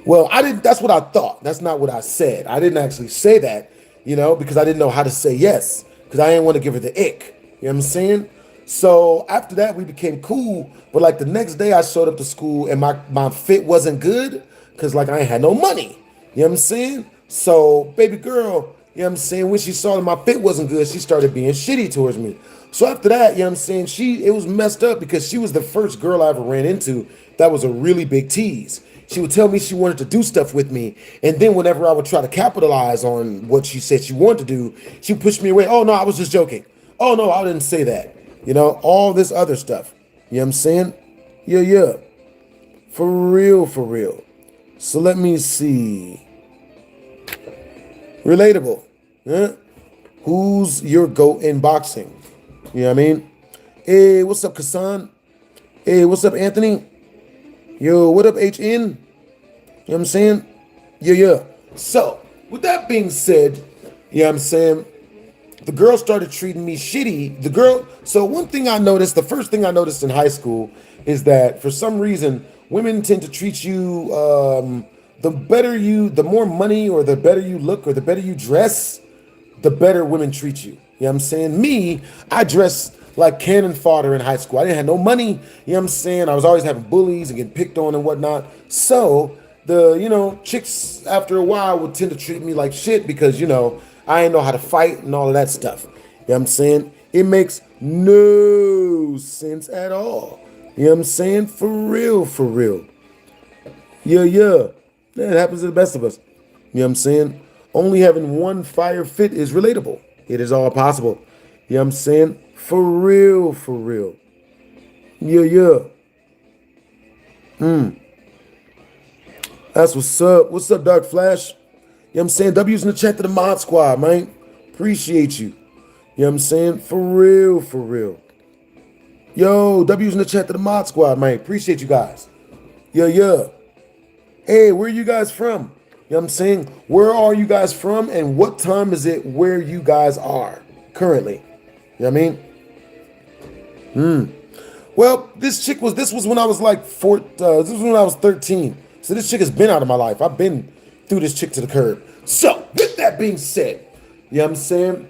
well, that's what I thought. That's not what I said. I didn't actually say that, because I didn't know how to say yes. Because I didn't want to give her the ick. You know what I'm saying? So after that, we became cool. But like the next day I showed up to school and my fit wasn't good because like I ain't had no money. You know what I'm saying? So, baby girl, you know what I'm saying, when she saw that my fit wasn't good, she started being shitty towards me. So after that, you know what I'm saying, it was messed up because she was the first girl I ever ran into that was a really big tease. She would tell me she wanted to do stuff with me, and then whenever I would try to capitalize on what she said she wanted to do, she pushed me away. Oh no, I was just joking. Oh no, I didn't say that. You know, all this other stuff. You know what I'm saying? Yeah, yeah. For real, for real. So let me see. Relatable. Huh? Who's your GOAT in boxing? You know what I mean? Hey, what's up, Kassan? Hey, what's up, Anthony? Yo, what up, HN? You know what I'm saying? Yeah, yeah. So, with that being said, you know what I'm saying? The girl started treating me shitty. So one thing I noticed, the first thing I noticed in high school is that for some reason, women tend to treat you, the more money or the better you look or the better you dress, the better women treat you. You know what I'm saying? Me, I dressed like cannon fodder in high school. I didn't have no money. You know what I'm saying? I was always having bullies and getting picked on and whatnot. So chicks after a while would tend to treat me like shit because, I didn't know how to fight and all of that stuff. You know what I'm saying? It makes no sense at all. You know what I'm saying? For real, for real. Yeah, yeah. That happens to the best of us. You know what I'm saying? Only having one fire fit is relatable. It is all possible. You know what I'm saying? For real, for real. Yeah, yeah. That's what's up. What's up, Dark Flash? You know what I'm saying? W's in the chat to the mod squad, man. Appreciate you. You know what I'm saying? For real, for real. Yo, W's in the chat to the mod squad, man. Appreciate you guys. Yeah, yeah. Hey, where are you guys from? You know what I'm saying? Where are you guys from and what time is it where you guys are currently? You know what I mean? Well, this was when I was like this was when I was 13. So this chick has been out of my life. I've been threw this chick to the curb. So, with that being said, you know what I'm saying?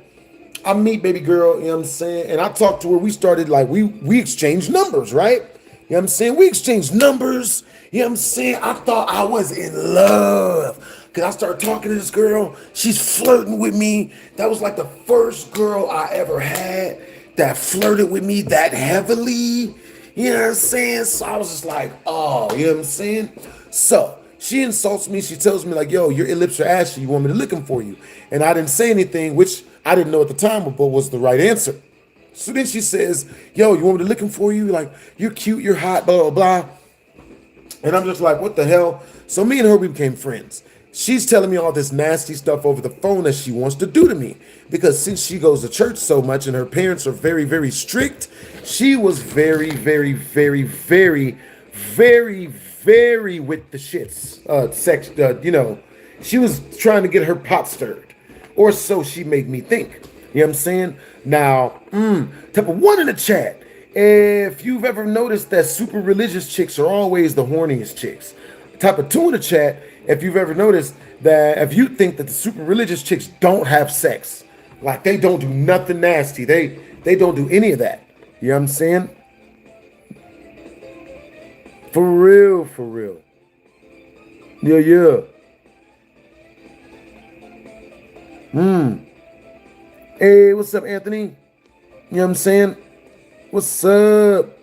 I meet baby girl, you know what I'm saying? And I talked to her. We started like, we exchanged numbers, right? You know what I'm saying? We exchanged numbers. You know what I'm saying? I thought I was in love. Because I started talking to this girl. She's flirting with me. That was like the first girl I ever had that flirted with me that heavily. You know what I'm saying? So I was just like, oh, you know what I'm saying? So, she insults me. She tells me like, yo, your lips are ashy. You want me to lick them for you? And I didn't say anything, which I didn't know at the time, but was the right answer. So then she says, yo, you want me to lick them for you? Like, you're cute, you're hot, blah, blah, blah. And I'm just like, what the hell? So me and her, we became friends. She's telling me all this nasty stuff over the phone that she wants to do to me. Because since she goes to church so much and her parents are very, very strict, she was very, very, very, very, very, very with the shits, she was trying to get her pot stirred, or so she made me think. You know what I'm saying? Now, type of one in the chat, if you've ever noticed that super religious chicks are always the horniest chicks. Type of two in the chat, if you've ever noticed that if you think that the super religious chicks don't have sex, like they don't do nothing nasty, they don't do any of that. You know what I'm saying? For real, for real. Yeah, yeah. Hey, what's up, Anthony? You know what I'm saying? What's up?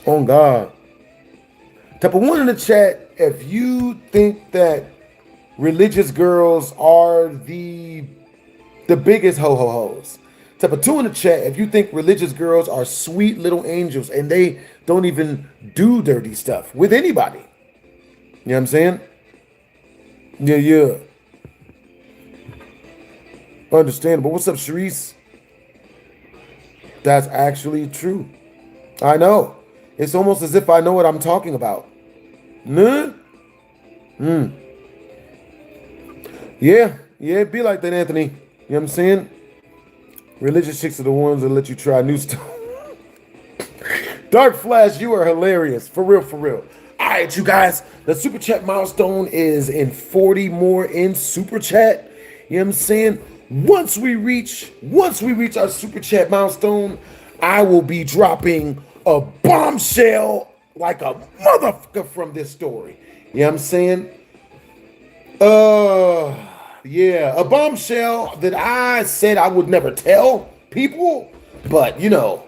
Oh, God. Type of one in the chat, if you think that religious girls are the biggest ho-ho-hos. Type of two in the chat if you think religious girls are sweet little angels and they don't even do dirty stuff with anybody. You know what I'm saying? Yeah, yeah. Understandable. What's up, Sharice? That's actually true. I know. It's almost as if I know what I'm talking about. Yeah, it'd be like that, Anthony. You know what I'm saying? Religious chicks are the ones that let you try new stuff. Dark Flash, you are hilarious. For real, for real. All right, you guys. The Super Chat milestone is in 40 more in Super Chat. You know what I'm saying? Once we reach our Super Chat milestone, I will be dropping a bombshell like a motherfucker from this story. You know what I'm saying? Yeah, a bombshell that I said I would never tell people, but you know,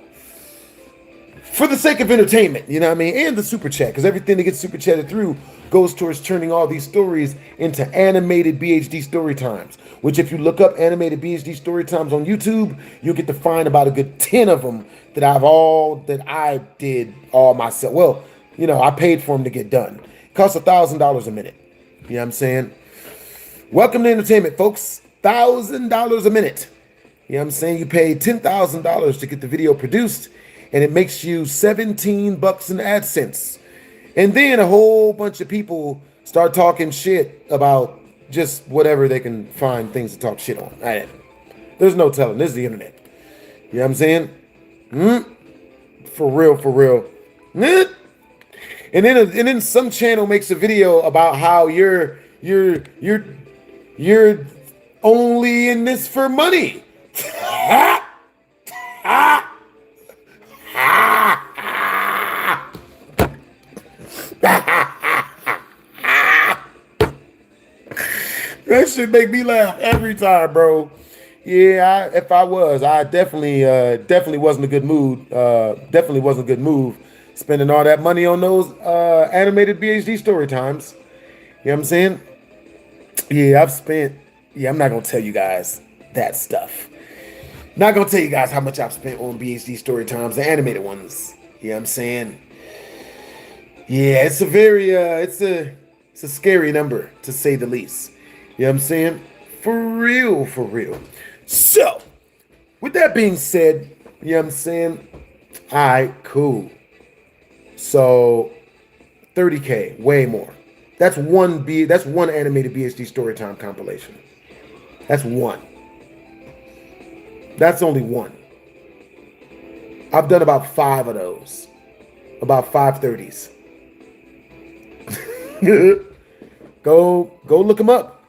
for the sake of entertainment, you know what I mean, and the super chat, because everything that gets super chatted through goes towards turning all these stories into animated BHD story times. Which, if you look up animated BHD story times on YouTube, you'll get to find about a good 10 of them that I did all myself. Well, you know, I paid for them to get done. It costs $1,000 a minute. You know what I'm saying? Welcome to entertainment, folks. $1,000 a minute. You know what I'm saying? You pay $10,000 to get the video produced, and it makes you 17 bucks in AdSense. And then a whole bunch of people start talking shit about just whatever they can find things to talk shit on. There's no telling. This is the internet. You know what I'm saying? For real, for real. And then some channel makes a video about how you're only in this for money. That shit make me laugh every time, bro. Yeah, if I was, I definitely wasn't a good mood. Definitely wasn't a good move spending all that money on those animated BHD story times. You know what I'm saying? Yeah, I'm not gonna tell you guys that stuff. Not gonna tell you guys how much I've spent on BHD story times, the animated ones. You know what I'm saying? Yeah, it's a very it's a scary number, to say the least. You know what I'm saying? For real, for real. So, with that being said, you know what I'm saying? All right, cool. So, 30K, way more. That's one animated BHD Storytime compilation. That's one. That's only one. I've done about 5 of those. About 530s. Go look them up.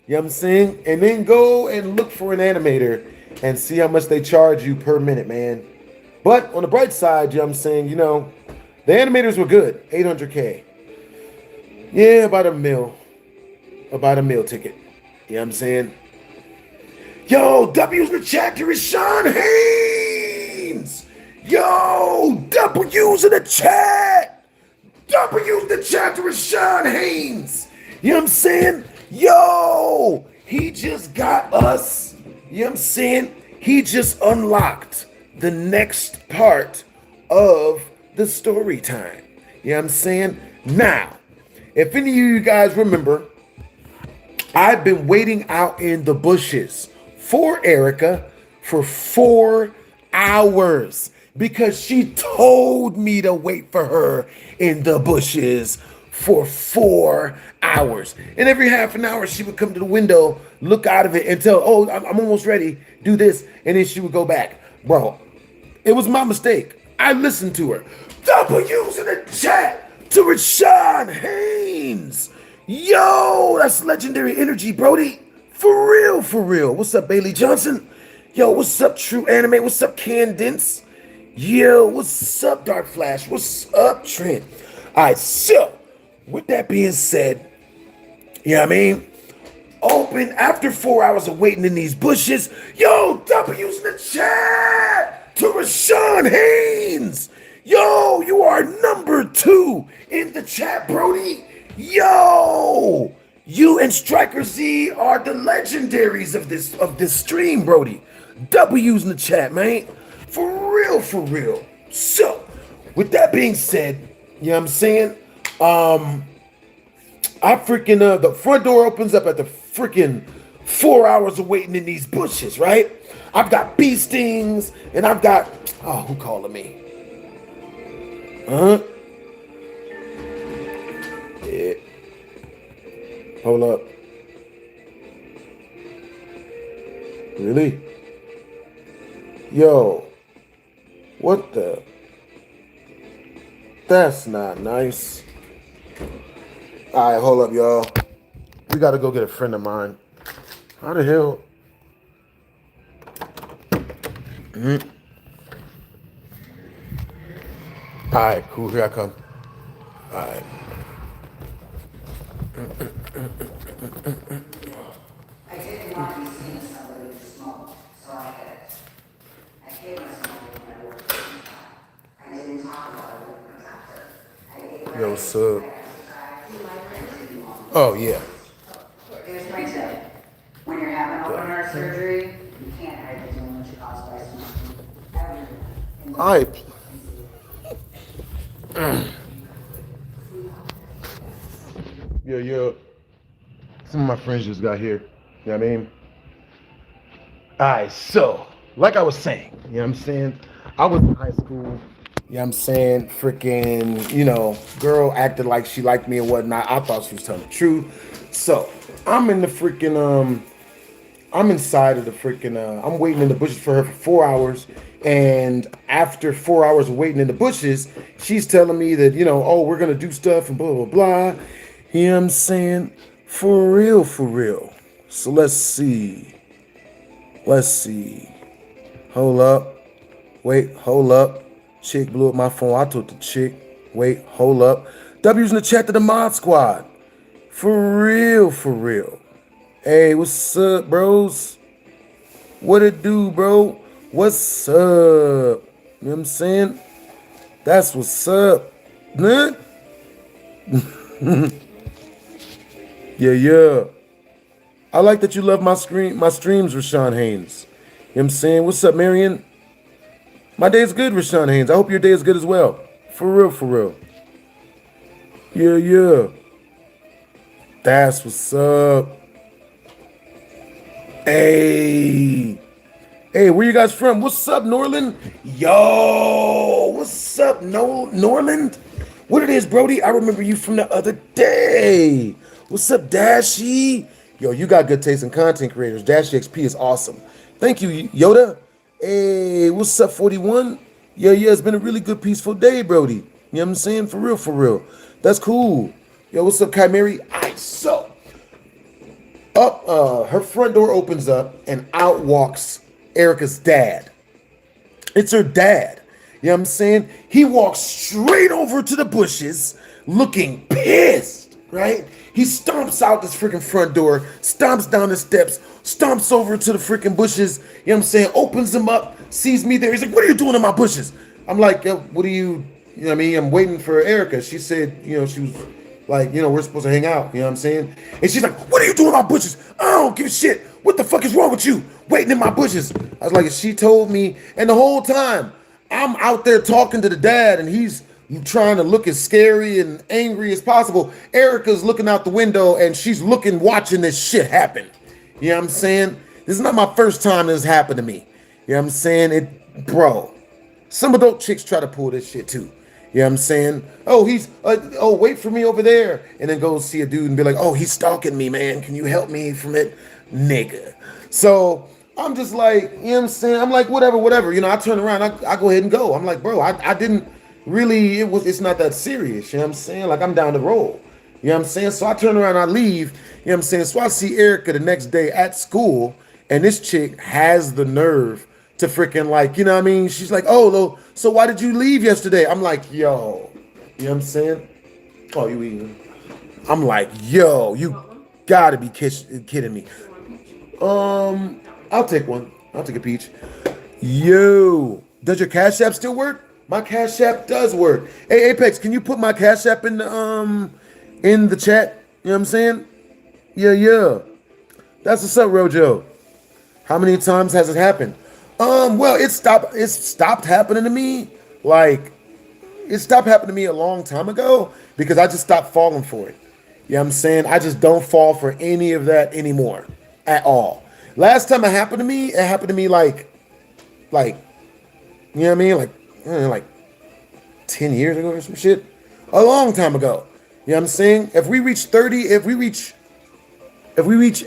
You know what I'm saying? And then go and look for an animator and see how much they charge you per minute, man. But on the bright side, you know what I'm saying, you know, the animators were good. 800K. Yeah, about a meal ticket. You know what I'm saying? Yo, W's in the chat to Rashawn Haynes. Yo, W's in the chat. W's in the chat to Rashawn Haynes. You know what I'm saying? Yo, he just got us. You know what I'm saying? He just unlocked the next part of the story time. You know what I'm saying? Now, if any of you guys remember, I've been waiting out in the bushes for Erica for 4 hours because she told me to wait for her in the bushes for 4 hours. And every half an hour, she would come to the window, look out of it, and tell, oh, I'm almost ready, do this. And then she would go back. Bro, it was my mistake. I listened to her. W's in the chat to Rashawn Haynes. Yo, that's legendary energy, Brody. For real, for real. What's up, Bailey Johnson? Yo, what's up, True Anime? What's up, Candence? Yo, what's up, Dark Flash? What's up, Trent? All right, so with that being said, you know what I mean? Open after 4 hours of waiting in these bushes. Yo, W's in the chat to Rashawn Haynes. Yo, you are number 2 in the chat, Brody. Yo, you and Striker Z are the legendaries of this stream, Brody. W's in the chat, man. For real, for real. So, with that being said, you know what I'm saying? I freaking the front door opens up at the freaking 4 hours of waiting in these bushes, right? I've got bee stings and I've got who calling me? Yeah. Hold up. Really? Yo. What the? That's not nice. All right, hold up, y'all. We got to go get a friend of mine. How the hell? All right, cool. Here I come. All right. I didn't want to be seeing somebody who smoked, so I gave myself when I worked at the time. I didn't talk about it with my doctor. I ate Yo, right, what's up? I exercised. Oh, yeah. Here's my tip. When you're having open heart surgery, you can't hide the damage caused by smoking. Ever. All right. Yeah. Some of my friends just got here. You know what I mean? Alright, so, like I was saying, you know what I'm saying? I was in high school, you know what I'm saying? Freaking, girl acted like she liked me and whatnot. I thought she was telling the truth. So, I'm in the freaking, I'm inside of the freaking, I'm waiting in the bushes for her for 4 hours. And after 4 hours of waiting in the bushes, she's telling me that, oh, we're going to do stuff and blah, blah, blah. You know what I'm saying? For real, for real. So let's see. Hold up. Wait, hold up. Chick blew up my phone. I told the chick. Wait, hold up. W's in the chat to the mod squad. For real, for real. Hey, what's up, bros? What it do, bro? What's up? You know what I'm saying? That's what's up. Huh? Yeah. I like that you love my streams, Rashawn Haynes. You know what I'm saying? What's up, Marion? My day's good, Rashawn Haynes. I hope your day is good as well. For real, for real. Yeah. That's what's up. Hey, where you guys from? What's up, Norland? Yo, what's up, Norland? What it is, Brody? I remember you from the other day. What's up, Dashy? Yo, you got good taste in content creators. Dashy XP is awesome. Thank you, Yoda. Hey, what's up, 41? Yeah, it's been a really good, peaceful day, Brody. You know what I'm saying? For real. That's cool. Yo, what's up, Chimera? Alright, so her front door opens up and out walks Erica's dad. It's her dad. You know what I'm saying? He walks straight over to the bushes looking pissed, right? He stomps out this freaking front door, stomps down the steps, stomps over to the freaking bushes, you know what I'm saying? Opens them up, sees me there. He's like, what are you doing in my bushes? I'm like, what are you know what I mean? I'm waiting for Erica. She said, she was like, we're supposed to hang out, you know what I'm saying? And she's like, what are you doing in my bushes? I don't give a shit. What the fuck is wrong with you? Waiting in my bushes. I was like, she told me, and the whole time, I'm out there talking to the dad, and he's trying to look as scary and angry as possible. Erica's looking out the window, and she's watching this shit happen. You know what I'm saying? This is not my first time this happened to me. You know what I'm saying? Bro, some adult chicks try to pull this shit too. You know what I'm saying? Oh, wait for me over there. And then go see a dude and be like, oh, he's stalking me, man. Can you help me from it? Nigga. So I'm just like, you know what I'm saying? I'm like, whatever. I turn around, I go ahead and go. I'm like, bro, I didn't really, it's not that serious. You know what I'm saying? Like, I'm down the road. You know what I'm saying? So I turn around, I leave. You know what I'm saying? So I see Erica the next day at school, and this chick has the nerve to freaking you know what I mean? She's like, oh, so why did you leave yesterday? I'm like, yo, you know what I'm saying? Oh, you eating? I'm like, yo, you gotta be kidding me. I'll take one. I'll take a peach. Yo, does your Cash App still work? My Cash App does work. Hey, Apex, can you put my Cash App in the chat? You know what I'm saying? Yeah. That's what's up, Rojo. How many times has it happened? Well, it stopped happening to me. It stopped happening to me a long time ago because I just stopped falling for it. You know what I'm saying? I just don't fall for any of that anymore at all. Last time it happened to me like, you know what I mean? Like 10 years ago or some shit. A long time ago. You know what I'm saying? If we reach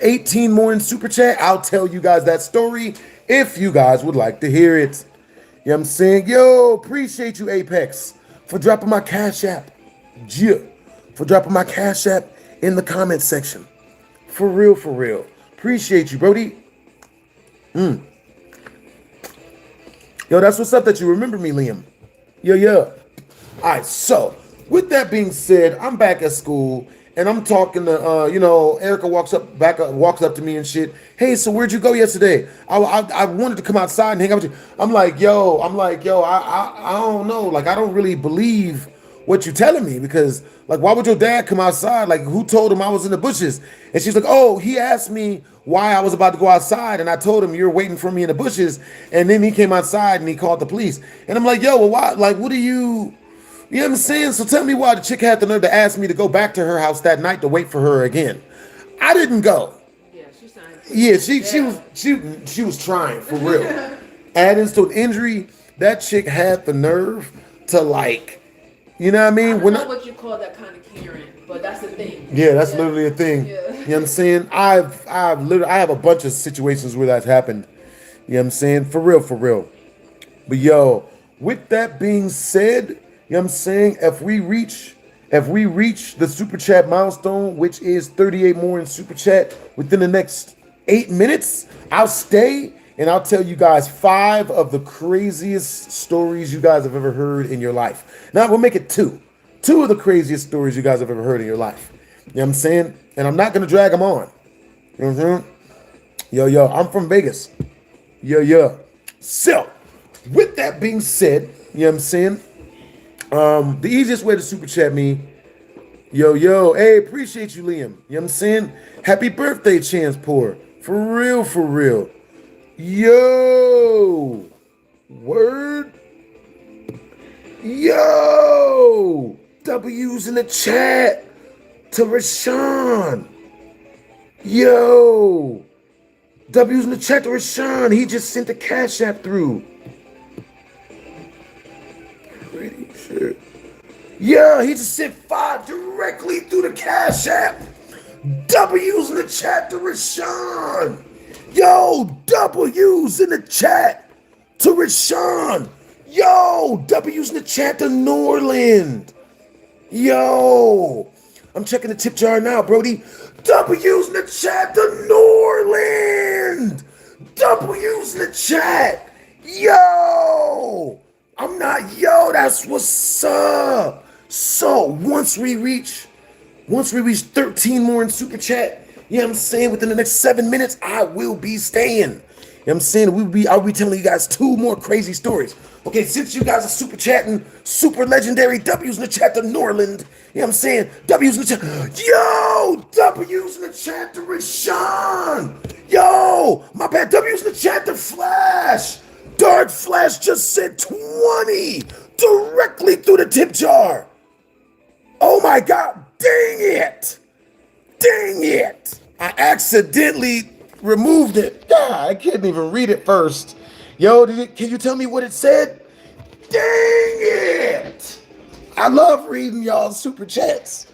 18 more in Super Chat, I'll tell you guys that story if you guys would like to hear it. You know what I'm saying? Yo, appreciate you, Apex, for dropping my Cash App. For dropping my Cash App in the comment section. For real. Appreciate you, Brody. Yo, that's what's up that you remember me, Liam. Yeah. All right, so with that being said, I'm back at school, And I'm talking to, Erica walks up to me and shit. Hey, so where'd you go yesterday? I wanted to come outside and hang out with you. I'm like, yo, I don't know. Like, I don't really believe what you're telling me because, like, why would your dad come outside? Like, who told him I was in the bushes? And she's like, oh, he asked me why I was about to go outside, and I told him you're waiting for me in the bushes. And then he came outside and he called the police. And I'm like, yo, well, why? Like, what do you? You know what I'm saying? So tell me why the chick had the nerve to ask me to go back to her house that night to wait for her again. I didn't go. Yeah, she signed. Yeah, she was trying for real. Add insult to injury, that chick had the nerve to like, you know what I mean? I don't know what you call that kind of Karen, but that's the thing. Yeah, that's literally a thing. Yeah. You know what I'm saying? I have a bunch of situations where that's happened. You know what I'm saying? For real. But yo, with that being said, you know what I'm saying? If we reach the super chat milestone, which is 38 more in super chat within the next 8 minutes, I'll stay and I'll tell you guys 5 of the craziest stories you guys have ever heard in your life. Now we'll make it 2. 2 of the craziest stories you guys have ever heard in your life. You know what I'm saying? And I'm not gonna drag them on. You know what I'm saying? Yo, I'm from Vegas. Yo. So, with that being said, you know what I'm saying? The easiest way to super chat me, yo, hey, appreciate you, Liam. You know what I'm saying? Happy birthday, Chance Poor. For real. Yo, word. Yo, W's in the chat to Rashawn. Yo, W's in the chat to Rashawn. He just sent the Cash App through. Pretty sure. Yeah, he just sent 5 directly through the Cash App. W's in the chat to Rashawn. Yo, W's in the chat to Rashawn. Yo, W's in the chat to Norland. Yo, I'm checking the tip jar now, Brody. W's in the chat to Norland. W's in the chat. Yo, that's what's up. So once we reach 13 more in super chat, you know what I'm saying, within the next 7 minutes, I will be staying. You know what I'm saying? I'll be telling you guys 2 more crazy stories. Okay, since you guys are super chatting, super legendary W's in the chat to Norland. You know what I'm saying? W's in the chat. Yo, W's in the chat to Rashawn. Yo, my bad. W's in the chat to Flash. Dark Flash just sent 20 directly through the tip jar. Oh my God, dang it. I accidentally removed it. God, I couldn't even read it first. Yo, can you tell me what it said? Dang it. I love reading y'all's super chats.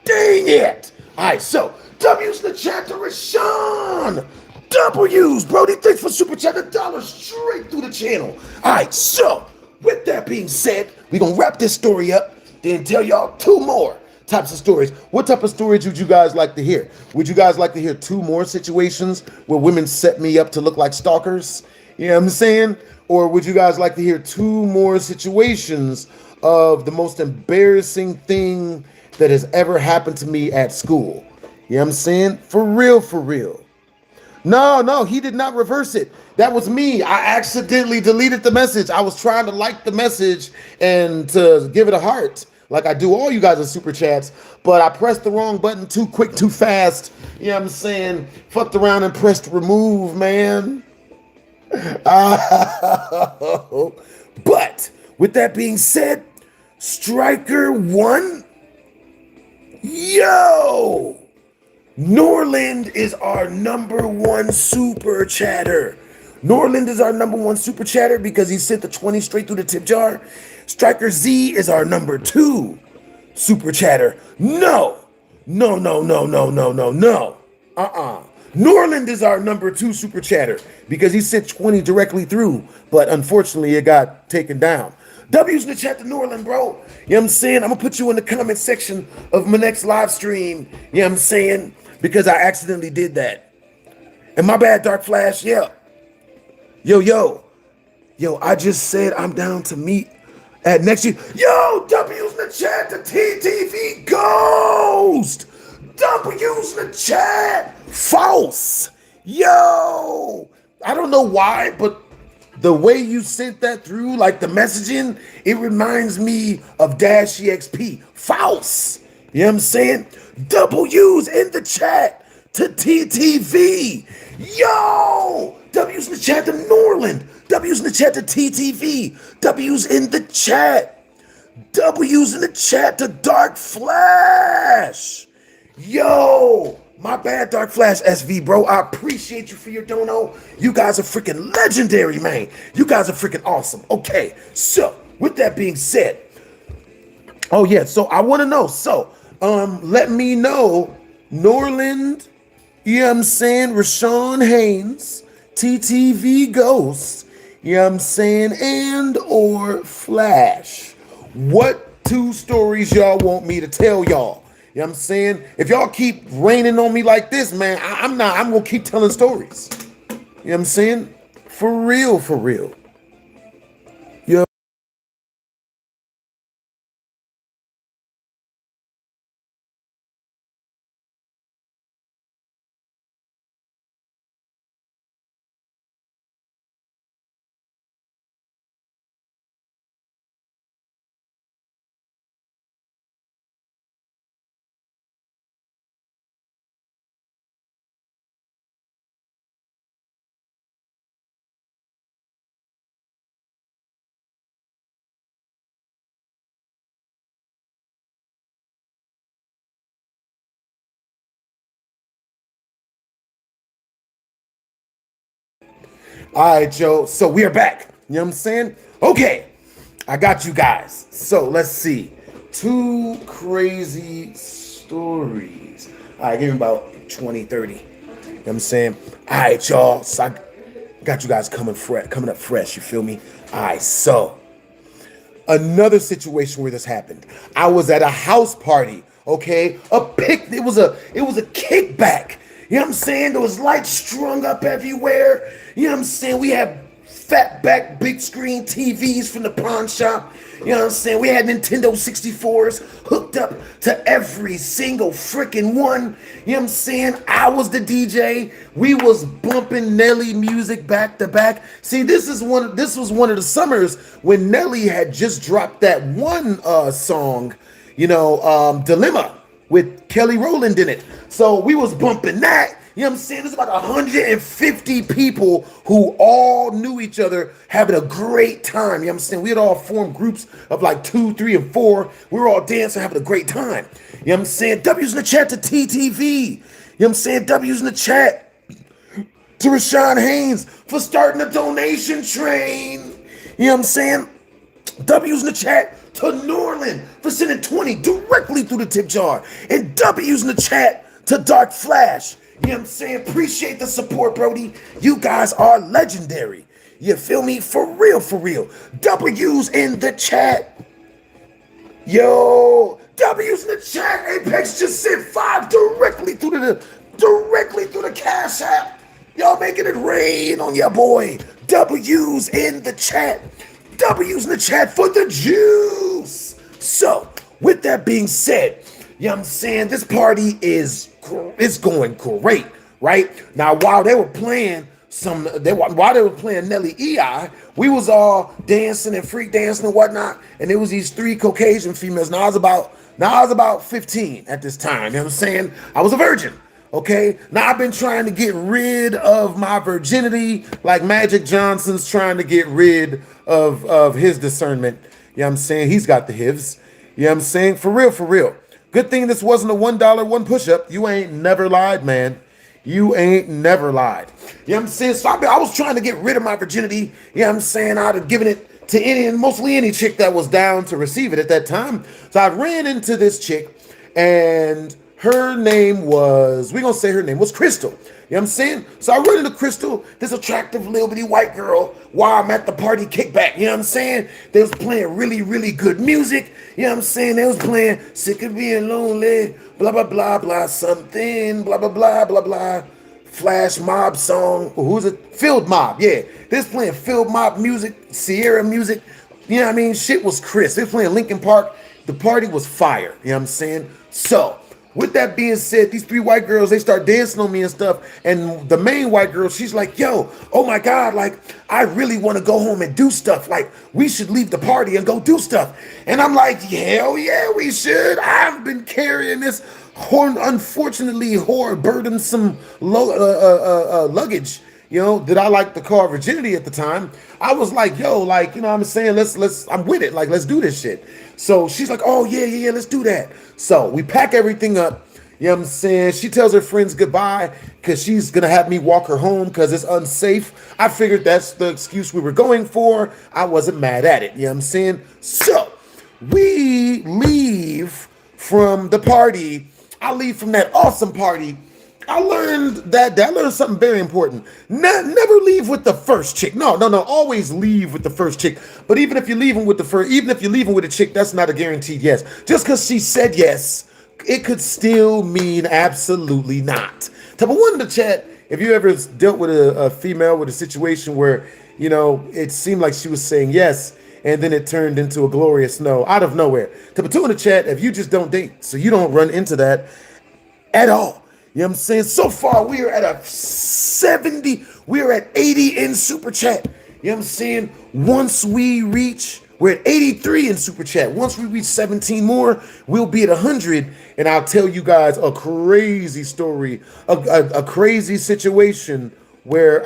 Dang it. All right, so W's in the chat to Rashawn. W's, Brody, thanks for super chat $1 straight through the channel. All right, so with that being said, we're going to wrap this story up, then tell y'all 2 more types of stories. What type of stories would you guys like to hear? Would you guys like to hear 2 more situations where women set me up to look like stalkers? You know what I'm saying? Or would you guys like to hear 2 more situations of the most embarrassing thing that has ever happened to me at school? You know what I'm saying? For real. No, he did not reverse it. That was me. I accidentally deleted the message. I was trying to like the message and to give it a heart, like I do all you guys in super chats, but I pressed the wrong button too quick, too fast. You know what I'm saying? Fucked around and pressed remove, man. But with that being said, Striker 1, yo, Norland is our number 1 super chatter. Norland is our number 1 super chatter because he sent the 20 straight through the tip jar. Striker Z is our number 2 super chatter. No. Norland is our number 2 super chatter because he sent 20 directly through, but unfortunately it got taken down. W's in the chat to Norland, bro. You know what I'm saying? I'm gonna put you in the comment section of my next live stream. You know what I'm saying? Because I accidentally did that. And my bad, Dark Flash. Yeah. Yo, I just said I'm down to meet at next year. Yo, W's in the chat to TTV Ghost. W's in the chat. False. Yo. I don't know why, but the way you sent that through, like the messaging, it reminds me of Dash EXP. False. You know what I'm saying? W's in the chat to TTV. Yo. W's in the chat to Norland. W's in the chat to TTV. W's in the chat. W's in the chat to Dark Flash. Yo, my bad, Dark Flash SV, bro. I appreciate you for your dono. You guys are freaking legendary, man. You guys are freaking awesome. Okay, so with that being said, oh yeah, so I want to know. So, let me know, Norland, you know what I'm saying, Rashawn Haynes, TTV Ghost, you know what I'm saying, and or Flash. What 2 stories y'all want me to tell y'all? You know what I'm saying? If y'all keep raining on me like this, man, I'm gonna keep telling stories. You know what I'm saying? For real, for real. Yeah. All right, Joe. So we are back. You know what I'm saying? Okay. I got you guys. So let's see. 2 crazy stories. All right, give me about 20, 30. You know what I'm saying? All right, y'all. So I got you guys coming up fresh. You feel me? All right, so another situation where this happened. I was at a house party, okay? It was a kickback. You know what I'm saying? There was lights strung up everywhere. You know what I'm saying? We had fat back big screen TVs from the pawn shop. You know what I'm saying? We had Nintendo 64s hooked up to every single freaking one. You know what I'm saying? I was the DJ. We was bumping Nelly music back to back. See, this was one of the summers when Nelly had just dropped that one song, Dilemma with Kelly Rowland in it. So we was bumping that. You know what I'm saying? There's about 150 people who all knew each other, having a great time. You know what I'm saying? We had all formed groups of like 2, 3, and 4. We were all dancing, having a great time. You know what I'm saying? W's in the chat to TTV. You know what I'm saying? W's in the chat to Rashawn Haynes for starting a donation train. You know what I'm saying? W's in the chat to Norland for sending 20 directly through the tip jar. And W's in the chat to Dark Flash. You know what I'm saying? Appreciate the support, Brody. You guys are legendary. You feel me? For real, for real. W's in the chat. Yo, W's in the chat. Apex just sent 5 directly through the Cash App. Y'all making it rain on your boy. W's in the chat. W's in the chat for the juice. So, with that being said, you know what I'm saying? This party is going great, right? Now, while they were playing Nelly EI, we was all dancing and freak dancing and whatnot, and there was these 3 Caucasian females. Now I was about 15 at this time. You know what I'm saying? I was a virgin. Okay, now I've been trying to get rid of my virginity like Magic Johnson's trying to get rid of his discernment. You know what I'm saying? He's got the hivs. You know what I'm saying? For real, for real. Good thing this wasn't a $1 one push-up. You ain't never lied, man. You ain't never lied. You know what I'm saying? So I was trying to get rid of my virginity. You know what I'm saying? I'd have given it to mostly any chick that was down to receive it at that time. So I ran into this chick, and her name was, we're going to say her name was Crystal. You know what I'm saying? So I run into Crystal, this attractive little bitty white girl, while I'm at the party kickback. You know what I'm saying? They was playing really, really good music. You know what I'm saying? They was playing Sick of Being Lonely, blah, blah, blah, blah, something, blah, blah, blah, blah, blah. Flash Mob song. Who's it? Field Mob, yeah. They was playing Field Mob music, Sierra music. You know what I mean? Shit was crisp. They was playing Linkin Park. The party was fire. You know what I'm saying? So, with that being said, these 3 white girls, they start dancing on me and stuff. And the main white girl, she's like, yo, oh my God, like, I really want to go home and do stuff. Like, we should leave the party and go do stuff. And I'm like, hell yeah, we should. I've been carrying this unfortunately burdensome luggage, you know, that I like to call virginity at the time. I was like, yo, like, you know what I'm saying? I'm with it. Like, let's do this shit. So she's like, oh, yeah, let's do that. So we pack everything up. You know what I'm saying? She tells her friends goodbye because she's going to have me walk her home because it's unsafe. I figured that's the excuse we were going for. I wasn't mad at it. You know what I'm saying? So we leave from the party. I leave from that awesome party. I learned something very important. Never leave with the first chick. No. Always leave with the first chick. But even if you're leaving with a chick, that's not a guaranteed yes. Just because she said yes, it could still mean absolutely not. Type of one in the chat. If you ever dealt with a female with a situation where, you know, it seemed like she was saying yes, and then it turned into a glorious no out of nowhere. Type of two in the chat. If you just don't date, so you don't run into that at all. You know what I'm saying? So far, we are at 70. We are at 80 in Super Chat. You know what I'm saying? We're at 83 in Super Chat. Once we reach 17 more, we'll be at 100. And I'll tell you guys a crazy story, a crazy situation where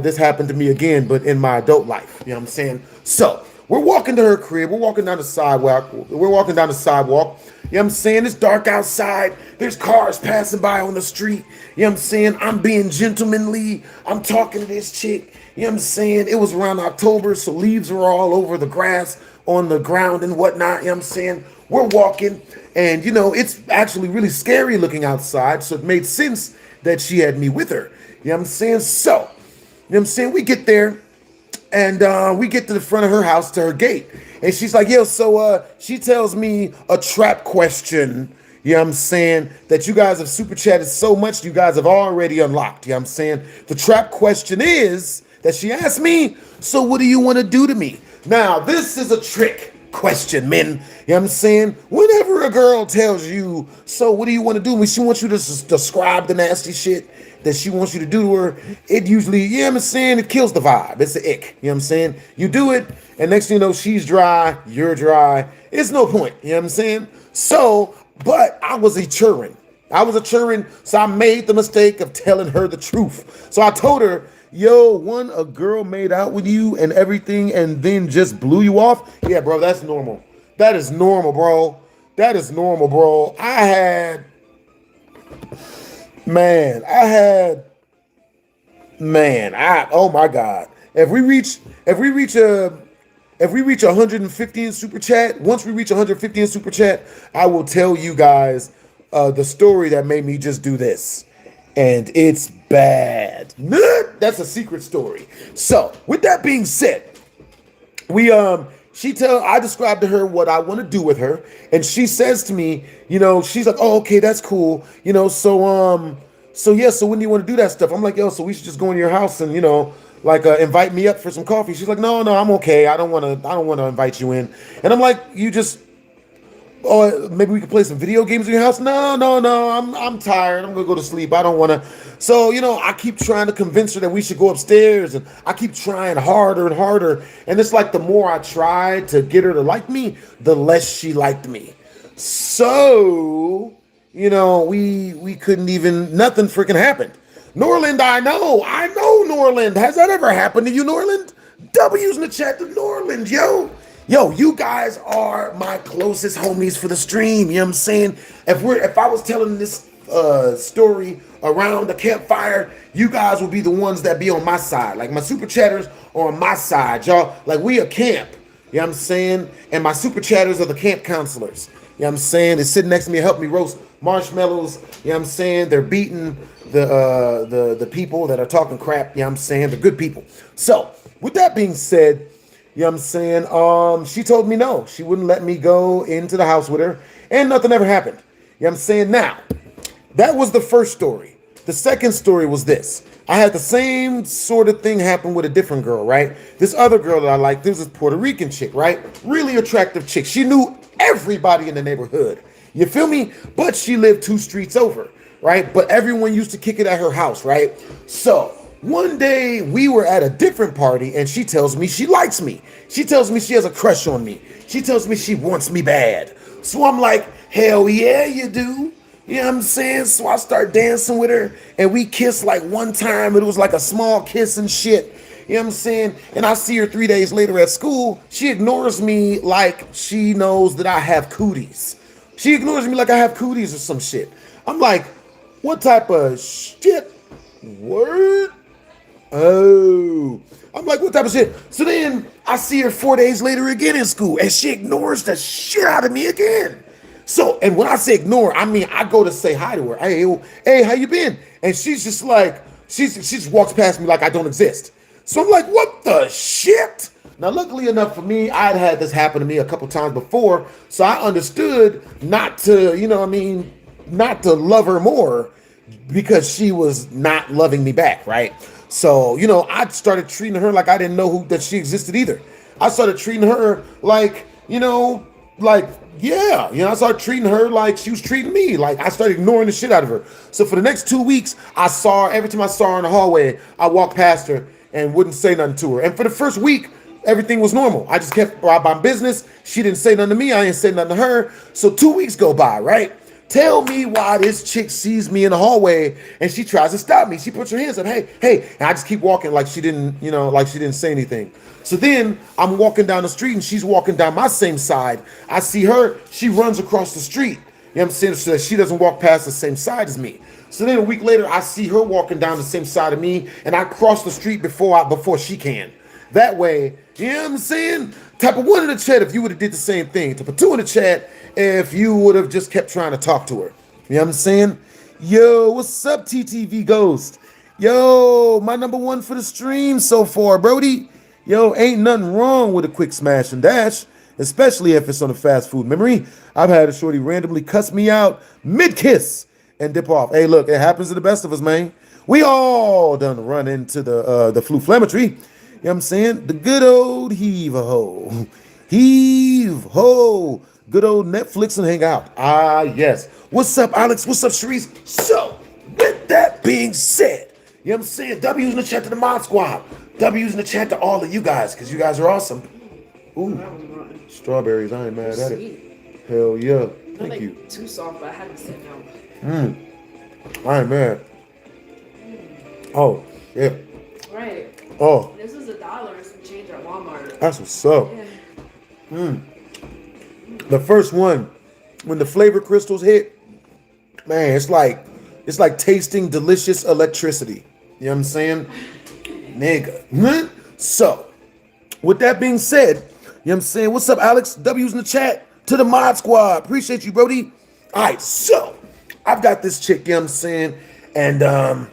this happened to me again, but in my adult life. You know what I'm saying? So we're walking to her crib. We're walking down the sidewalk. You know what I'm saying? It's dark outside. There's cars passing by on the street. You know what I'm saying? I'm being gentlemanly. I'm talking to this chick. You know what I'm saying? It was around October, so leaves were all over the grass, on the ground and whatnot. You know what I'm saying? We're walking, and, you know, it's actually really scary looking outside, so it made sense that she had me with her. You know what I'm saying? So, you know what I'm saying? We get there, and we get to the front of her house, to her gate. And she's like, yo, so she tells me a trap question, you know what I'm saying, that you guys have super chatted so much, you guys have already unlocked, you know what I'm saying? The trap question is that she asked me, so what do you want to do to me? Now, this is a trick question, men. You know what I'm saying? Whenever a girl tells you, so what do you want to do to me? She wants you to describe the nasty shit that she wants you to do to her. It usually, you know what I'm saying, it kills the vibe. It's an ick, you know what I'm saying? You do it, and next thing you know, she's dry, you're dry. It's no point, you know what I'm saying? So, but I was a Turin, so I made the mistake of telling her the truth. So I told her, yo, a girl made out with you and everything and then just blew you off? Yeah, bro, that's normal. That is normal, bro. Oh my God. If we reach 150 in Super Chat, once we reach 150 in Super Chat, I will tell you guys the story that made me just do this. And it's bad. That's a secret story. So, with that being said, I described to her what I want to do with her, and she says to me, you know, she's like, oh, okay, that's cool. You know, so when do you want to do that stuff? I'm like, yo, so we should just go in your house and, you know, like invite me up for some coffee. She's like, no, I'm okay. I don't want to invite you in. And I'm like, maybe we could play some video games in your house. No, I'm tired. I'm gonna go to sleep. I don't want to. So, you know, I keep trying to convince her that we should go upstairs, and I keep trying harder and harder. And it's like the more I tried to get her to like me, the less she liked me. So, you know, we couldn't even, nothing freaking happened. Norland, I know Norland. Has that ever happened to you, Norland? W's in the chat to Norland, yo. Yo, you guys are my closest homies for the stream. You know what I'm saying? If I was telling this story around the campfire, you guys will be the ones that be on my side. Like, my super chatters are on my side, y'all. Like, we a camp. You know what I'm saying? And my super chatters are the camp counselors. You know what I'm saying? They're sitting next to me and help me roast marshmallows. You know what I'm saying? They're beating the people that are talking crap. You know what I'm saying? The good people. So, with that being said, you know what I'm saying? She told me no. She wouldn't let me go into the house with her, and nothing ever happened. You know what I'm saying? Now, that was the first story. The second story was this. I had the same sort of thing happen with a different girl, right? This other girl that I liked, this was a Puerto Rican chick, right? Really attractive chick. She knew everybody in the neighborhood. You feel me? But she lived 2 streets over, right? But everyone used to kick it at her house, right? So one day we were at a different party and she tells me she likes me. She tells me she has a crush on me. She tells me she wants me bad. So I'm like, hell yeah, you do. You know what I'm saying? So I start dancing with her and we kissed like one time. It was like a small kiss and shit. You know what I'm saying? And I see her 3 days later at school. She ignores me like she knows that I have cooties. She ignores me like I have cooties or some shit. I'm like, what type of shit? Word? Oh. I'm like, what type of shit? So then I see her 4 days later again in school and she ignores the shit out of me again. So, and when I say ignore, I mean, I go to say hi to her. Hey, how you been? And she's just like, she just walks past me like I don't exist. So I'm like, what the shit? Now, luckily enough for me, I'd had this happen to me a couple times before. So I understood not to, you know what I mean, not to love her more because she was not loving me back, right? So, you know, I started treating her like I didn't know that she existed either. I started treating her like, you know, like, yeah, you know, I started treating her like she was treating me. Like I started ignoring the shit out of her. So for the next 2 weeks, I saw her, every time I saw her in the hallway, I walked past her and wouldn't say nothing to her. And for the first week, everything was normal. I just kept about my business. She didn't say nothing to me. I didn't say nothing to her. So 2 weeks go by, right? Tell me why this chick sees me in the hallway and she tries to stop me. She puts her hands up, hey, and I just keep walking like she didn't, you know, like she didn't say anything. So then I'm walking down the street and she's walking down my same side. I see her, she runs across the street. You know what I'm saying? So that she doesn't walk past the same side as me. So then a week later, I see her walking down the same side of me and I cross the street before she can. That way, you know what I'm saying? Type of 1 in the chat if you would have did the same thing. Type of 2 in the chat if you would have just kept trying to talk to her. You know what I'm saying? Yo, what's up, TTV Ghost? Yo, my #1 for the stream so far, Brody. Yo, ain't nothing wrong with a quick smash and dash, especially if it's on a fast food memory. I've had a shorty randomly cuss me out mid-kiss and dip off. Hey, look, it happens to the best of us, man. We all done run into the flu-flametry. You know what I'm saying? The good old heave-a-ho. Heave-ho. Good old Netflix and hang out. Ah, yes. What's up, Alex? What's up, Sharice? So, with that being said, you know what I'm saying? W's in the chat to the Mod Squad. W's in the chat to all of you guys, because you guys are awesome. Ooh, strawberries. I ain't mad at it. Hell yeah. Thank like you. Too soft, but I haven't said no. I ain't mad. Oh, yeah. Right. Oh, This is $1 and some change at Walmart. that's what's up. Yeah. The first one, when the flavor crystals hit, man, it's like tasting delicious electricity. You know what I'm saying? Nigga. So, with that being said, you know what I'm saying? What's up, Alex? W's in the chat to the Mod Squad. Appreciate you, Brody. All right, so I've got this chick, you know what I'm saying? And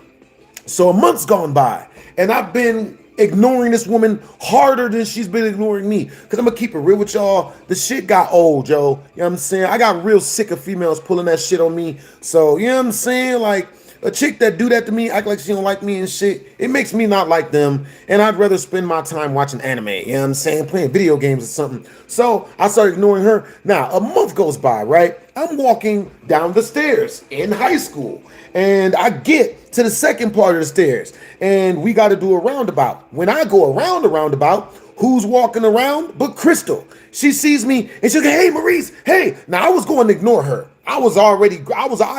so a month's gone by, and I've been ignoring this woman harder than she's been ignoring me. Because I'm going to keep it real with y'all. The shit got old, yo. You know what I'm saying? I got real sick of females pulling that shit on me. So, you know what I'm saying? Like, a chick that do that to me, act like she don't like me and shit, it makes me not like them. And I'd rather spend my time watching anime, you know what I'm saying? Playing video games or something. So, I started ignoring her. Now, a month goes by, right? I'm walking down the stairs in high school. And I get to the second part of the stairs. And we got to do a roundabout. When I go around the roundabout, who's walking around but Crystal? She sees me and she's like, hey, Maurice, hey. Now, I was going to ignore her. I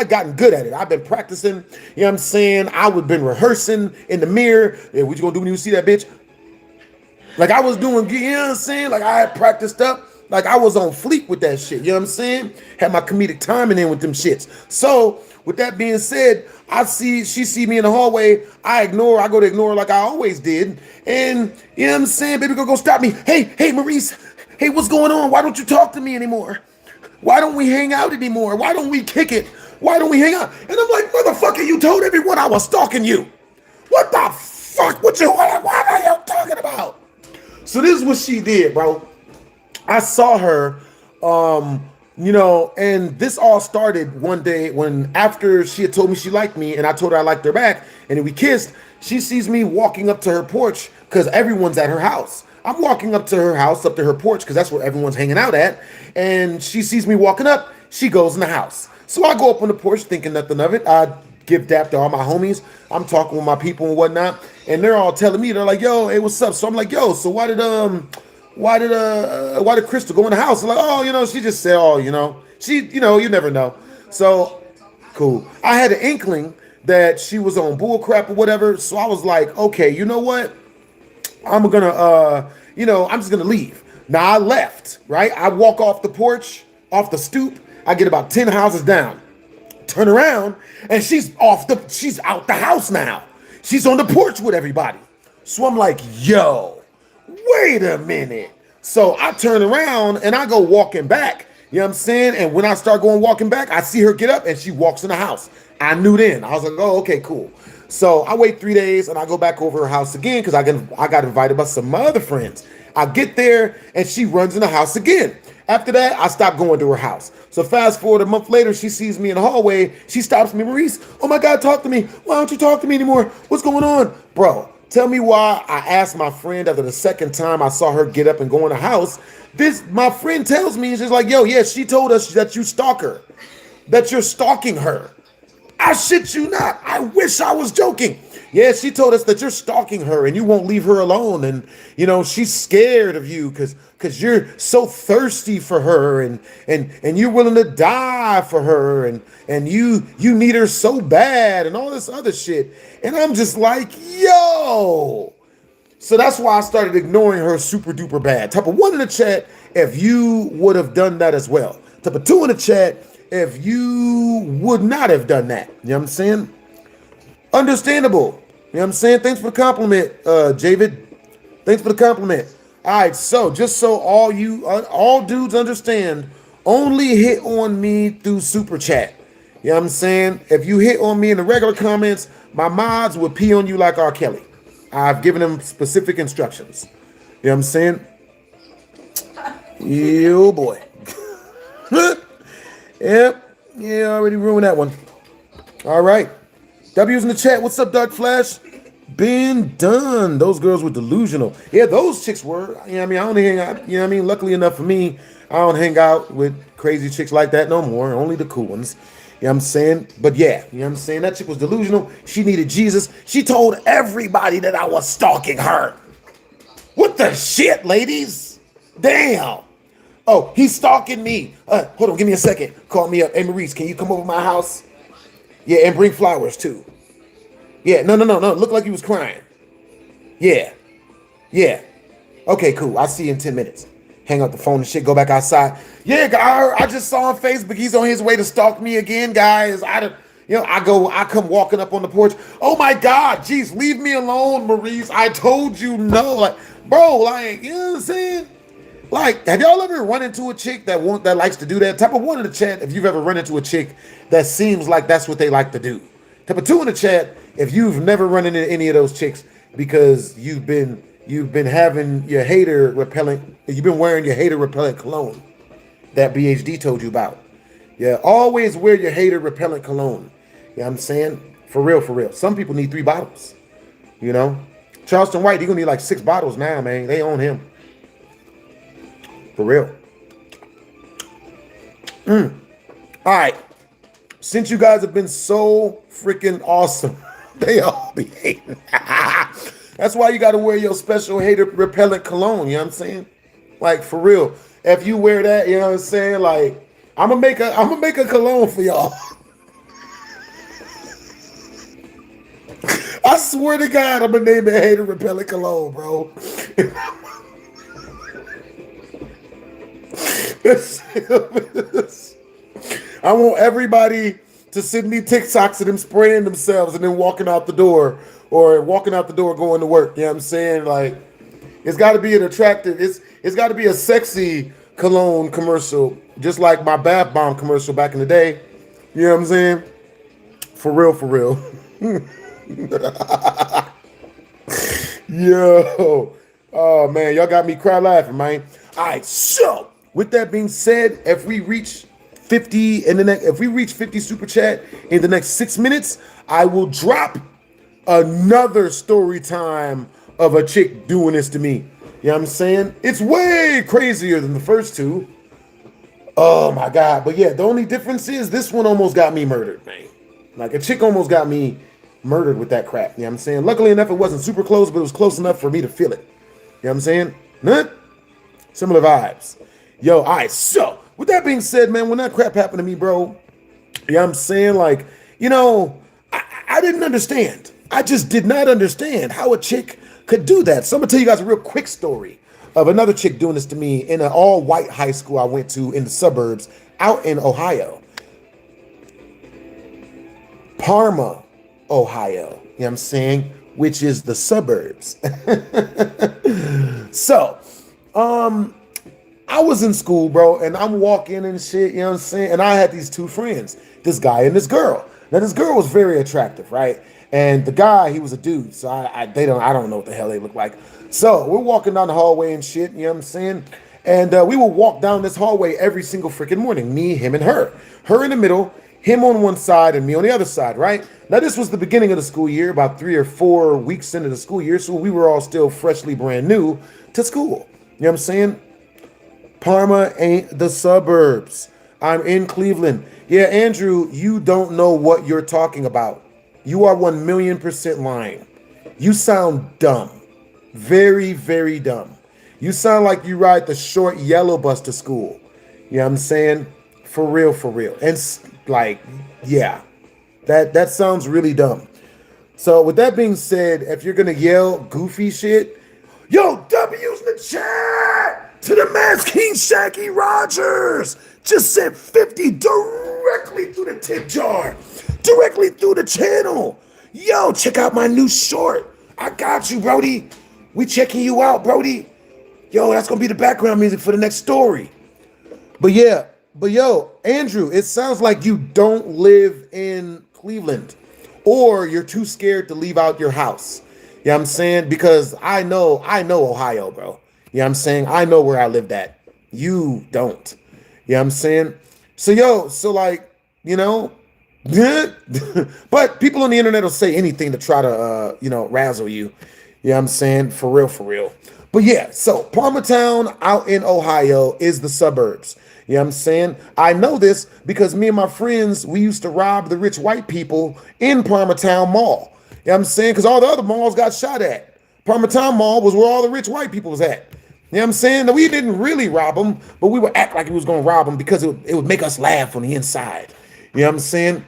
gotten good at it. I've been practicing, you know what I'm saying? I would been rehearsing in the mirror. Hey, what you gonna do when you see that bitch? Like I was doing, you know what I'm saying? Like I had practiced up. Like I was on fleek with that shit, you know what I'm saying? Had my comedic timing in with them shits. So, with that being said, she see me in the hallway. I go to ignore her like I always did. And, you know what I'm saying? Baby girl go stop me. Hey, Maurice. Hey, what's going on? Why don't you talk to me anymore? Why don't we hang out anymore? Why don't we kick it? Why don't we hang out? And I'm like, motherfucker, you told everyone I was stalking you. What the fuck? What are you talking about? So this is what she did, bro. I saw her, you know, and this all started one day when after she had told me she liked me and I told her I liked her back and then we kissed, she sees me walking up to her porch because everyone's at her house. I'm walking up to her house, up to her porch, because that's where everyone's hanging out at. And she sees me walking up. She goes in the house. So I go up on the porch thinking nothing of it. I give dap to all my homies. I'm talking with my people and whatnot, and they're all telling me, they're like, yo, hey, what's up? So I'm like, yo, so why did Crystal go in the house? I'm like, oh, she just said, oh, she, you never know. So cool. I had an inkling that she was on bull crap or whatever. So I was like, okay, you know what? I'm gonna I'm just gonna leave. Now I left, right? I walk off the porch, off the stoop. I get about 10 houses down. Turn around, and she's out the house now. She's on the porch with everybody. So I'm like, yo, wait a minute. So I turn around and I go walking back. You know what I'm saying? And when I start walking back, I see her get up and she walks in the house. I knew then. I was like, oh, okay, cool. So I wait 3 days and I go back over her house again because I got invited by some of my other friends. I get there and she runs in the house again. After that, I stopped going to her house. So fast forward a month later, she sees me in the hallway. She stops me, Maurice, oh my God, talk to me. Why don't you talk to me anymore? What's going on? Bro, tell me why I asked my friend after the second time I saw her get up and go in the house. My friend tells me, she's like, yo, yeah, she told us that you stalk her, that you're stalking her. I shit you not. I wish I was joking. Yeah, she told us that you're stalking her and you won't leave her alone. And, she's scared of you because you're so thirsty for her and you're willing to die for her and you need her so bad and all this other shit. And I'm just like, yo. So that's why I started ignoring her super duper bad. Type of 1 in the chat if you would have done that as well. Type of 2 in the chat if you would not have done that. You know what I'm saying? Understandable. You know what I'm saying? Thanks for the compliment, Javid. Thanks for the compliment. All right, so just so all dudes understand, only hit on me through super chat. You know what I'm saying? If you hit on me in the regular comments, my mods will pee on you like R. Kelly. I've given them specific instructions. You know what I'm saying? Yo, boy. Yep. Yeah, already ruined that one. All right. W's in the chat. What's up, Dark Flash? Been done. Those girls were delusional. Yeah, those chicks were. I don't hang out. Luckily enough for me, I don't hang out with crazy chicks like that no more. Only the cool ones. You know what I'm saying? But yeah, you know what I'm saying? That chick was delusional. She needed Jesus. She told everybody that I was stalking her. What the shit, ladies? Damn. Oh, he's stalking me. Hold on, give me a second. Call me up. Hey, Maurice, can you come over to my house? Yeah, and bring flowers too. Yeah, no. Looked like he was crying. Yeah. Okay, cool. I'll see you in 10 minutes. Hang up the phone and shit, go back outside. Yeah, I just saw on Facebook he's on his way to stalk me again, guys. I come walking up on the porch. Oh my God, geez, leave me alone, Maurice. I told you no. Like, bro, you know what I'm saying? Like, have y'all ever run into a chick that likes to do that? Type of 1 in the chat if you've ever run into a chick that seems like that's what they like to do. Type of 2 in the chat if you've never run into any of those chicks because you've been having your hater repellent, you've been wearing your hater repellent cologne that BHD told you about. Yeah, always wear your hater repellent cologne. You know what I'm saying? For real. Some people need 3 bottles. Charleston White, he's gonna need like 6 bottles now, man. They own him. For real. All right. Since you guys have been so freaking awesome, they all be hating. That's why you got to wear your special hater repellent cologne. You know what I'm saying? Like, for real. If you wear that, you know what I'm saying? Like, I'm gonna make a cologne for y'all. I swear to God, I'm gonna name it hater repellent cologne, bro. I want everybody to send me TikToks of them spraying themselves and then walking out the door going to work. You know what I'm saying? Like, it's got to be an attractive, it's got to be a sexy cologne commercial, just like my bath bomb commercial back in the day. You know what I'm saying? For real. Yo. Oh, man, y'all got me cry laughing, man. All right, so with that being said, if we reach 50 super chat in the next 6 minutes, I will drop another story time of a chick doing this to me. You know what I'm saying? It's way crazier than the first 2. Oh my God. But yeah, the only difference is this one almost got me murdered, man. Like a chick almost got me murdered with that crap. You know what I'm saying? Luckily enough, it wasn't super close, but it was close enough for me to feel it. You know what I'm saying? Nah? Similar vibes. Yo, all right. So with that being said, man, when that crap happened to me, bro, you know what I'm saying? Like, you know, I didn't understand. I just did not understand how a chick could do that. So I'm gonna tell you guys a real quick story of another chick doing this to me in an all-white high school I went to in the suburbs out in Ohio. Parma, Ohio. You know what I'm saying? Which is the suburbs. So, I was in school, bro, and I'm walking and shit, you know what I'm saying? And I had these two friends, this guy and this girl. Now, this girl was very attractive, right? And the guy, he was a dude, so I don't know what the hell they look like. So we're walking down the hallway and shit, you know what I'm saying? And we would walk down this hallway every single freaking morning, me, him, and her. Her in the middle, him on one side, and me on the other side, right? Now, this was the beginning of the school year, about 3 or 4 weeks into the school year, so we were all still freshly brand new to school. You know what I'm saying? Parma ain't the suburbs. I'm in Cleveland. Yeah, Andrew, you don't know what you're talking about. You are 1,000,000% lying. You sound dumb. Very, very dumb. You sound like you ride the short yellow bus to school. You know what I'm saying? For real, for real. And like, yeah, that sounds really dumb. So with that being said, if you're gonna yell goofy shit, yo, W's in the chat to the Mass King Shaggy Rogers. Just sent 50 directly through the tip jar, directly through the channel. Yo, check out my new short. I got you, Brody. We checking you out, Brody. Yo, that's gonna be the background music for the next story. But yeah, yo, Andrew, it sounds like you don't live in Cleveland, or you're too scared to leave out your house. You know what I'm saying? Because I know Ohio, bro. You know what I'm saying? I know where I lived at. You don't. You know what I'm saying? So yo, so like, you know, but people on the internet will say anything to try to razzle you. You know what I'm saying? For real, for real. But yeah, so Parmatown out in Ohio is the suburbs. You know what I'm saying? I know this because me and my friends, we used to rob the rich white people in Parmatown Mall. You know what I'm saying? Because all the other malls got shot at. Parmatown Mall was where all the rich white people was at. You know what I'm saying? Now, we didn't really rob them, but we would act like we was going to rob them because it would make us laugh on the inside. You know what I'm saying?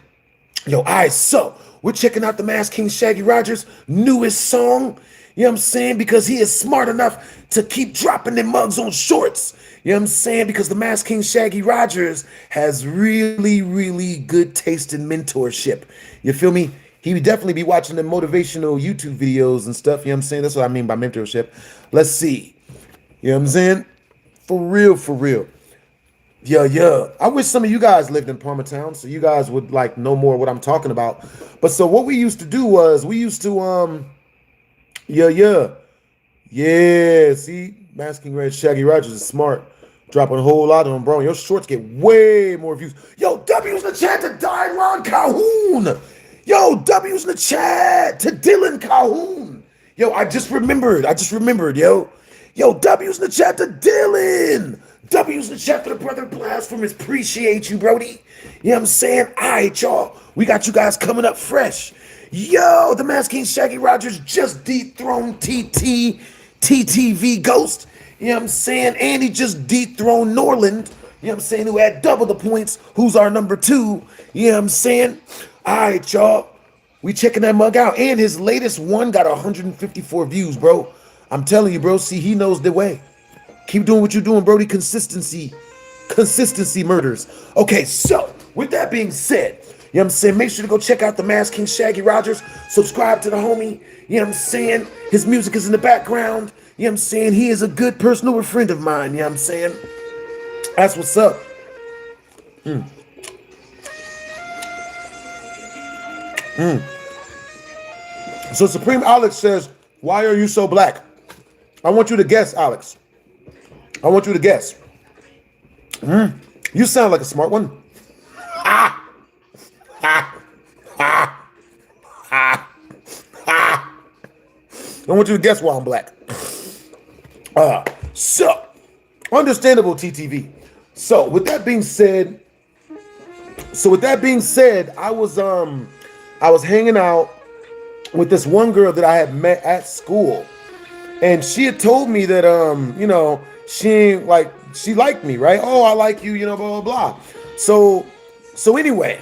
Yo, all right, so we're checking out the Mass King Shaggy Rogers' newest song. You know what I'm saying? Because he is smart enough to keep dropping them mugs on shorts. You know what I'm saying? Because the Mass King Shaggy Rogers has really, really good taste in mentorship. You feel me? He would definitely be watching the motivational YouTube videos and stuff. You know what I'm saying? That's what I mean by mentorship. Let's see. You know what I'm saying? For real, for real. Yeah. I wish some of you guys lived in Parmatown so you guys would like know more what I'm talking about. But so what we used to do was we used to see, Masking Red Shaggy Rogers is smart. Dropping a whole lot of them, bro. Your shorts get way more views. Yo, W's in the chat to Tyrone Calhoun. Yo, W's in the chat to Dylan Calhoun. Yo, I just remembered, yo. Yo, W's in the chat to Dylan. W's in the chat to the brother Blasphemous. Appreciate you, Brody. You know what I'm saying? All right, y'all. We got you guys coming up fresh. Yo, the Mass King Shaggy Rogers just dethroned TTV Ghost. You know what I'm saying? And he just dethroned Norland. You know what I'm saying? Who had double the points. Who's our number 2. You know what I'm saying? All right, y'all. We checking that mug out. And his latest one got 154 views, bro. I'm telling you, bro. See, he knows the way. Keep doing what you're doing, Brody. Consistency murders. Okay, so with that being said, you know what I'm saying? Make sure to go check out the Mass King Shaggy Rogers. Subscribe to the homie. You know what I'm saying? His music is in the background. You know what I'm saying? He is a good personal friend of mine. You know what I'm saying? That's what's up. So Supreme Alex says, why are you so black? I want you to guess, Alex. I want you to guess. You sound like a smart one. I want you to guess why I'm black. So, understandable, TTV. So with that being said, I was hanging out with this one girl that I had met at school, and she had told me that you know, she liked me, right? Oh, I like you, you know, blah blah blah. So anyway,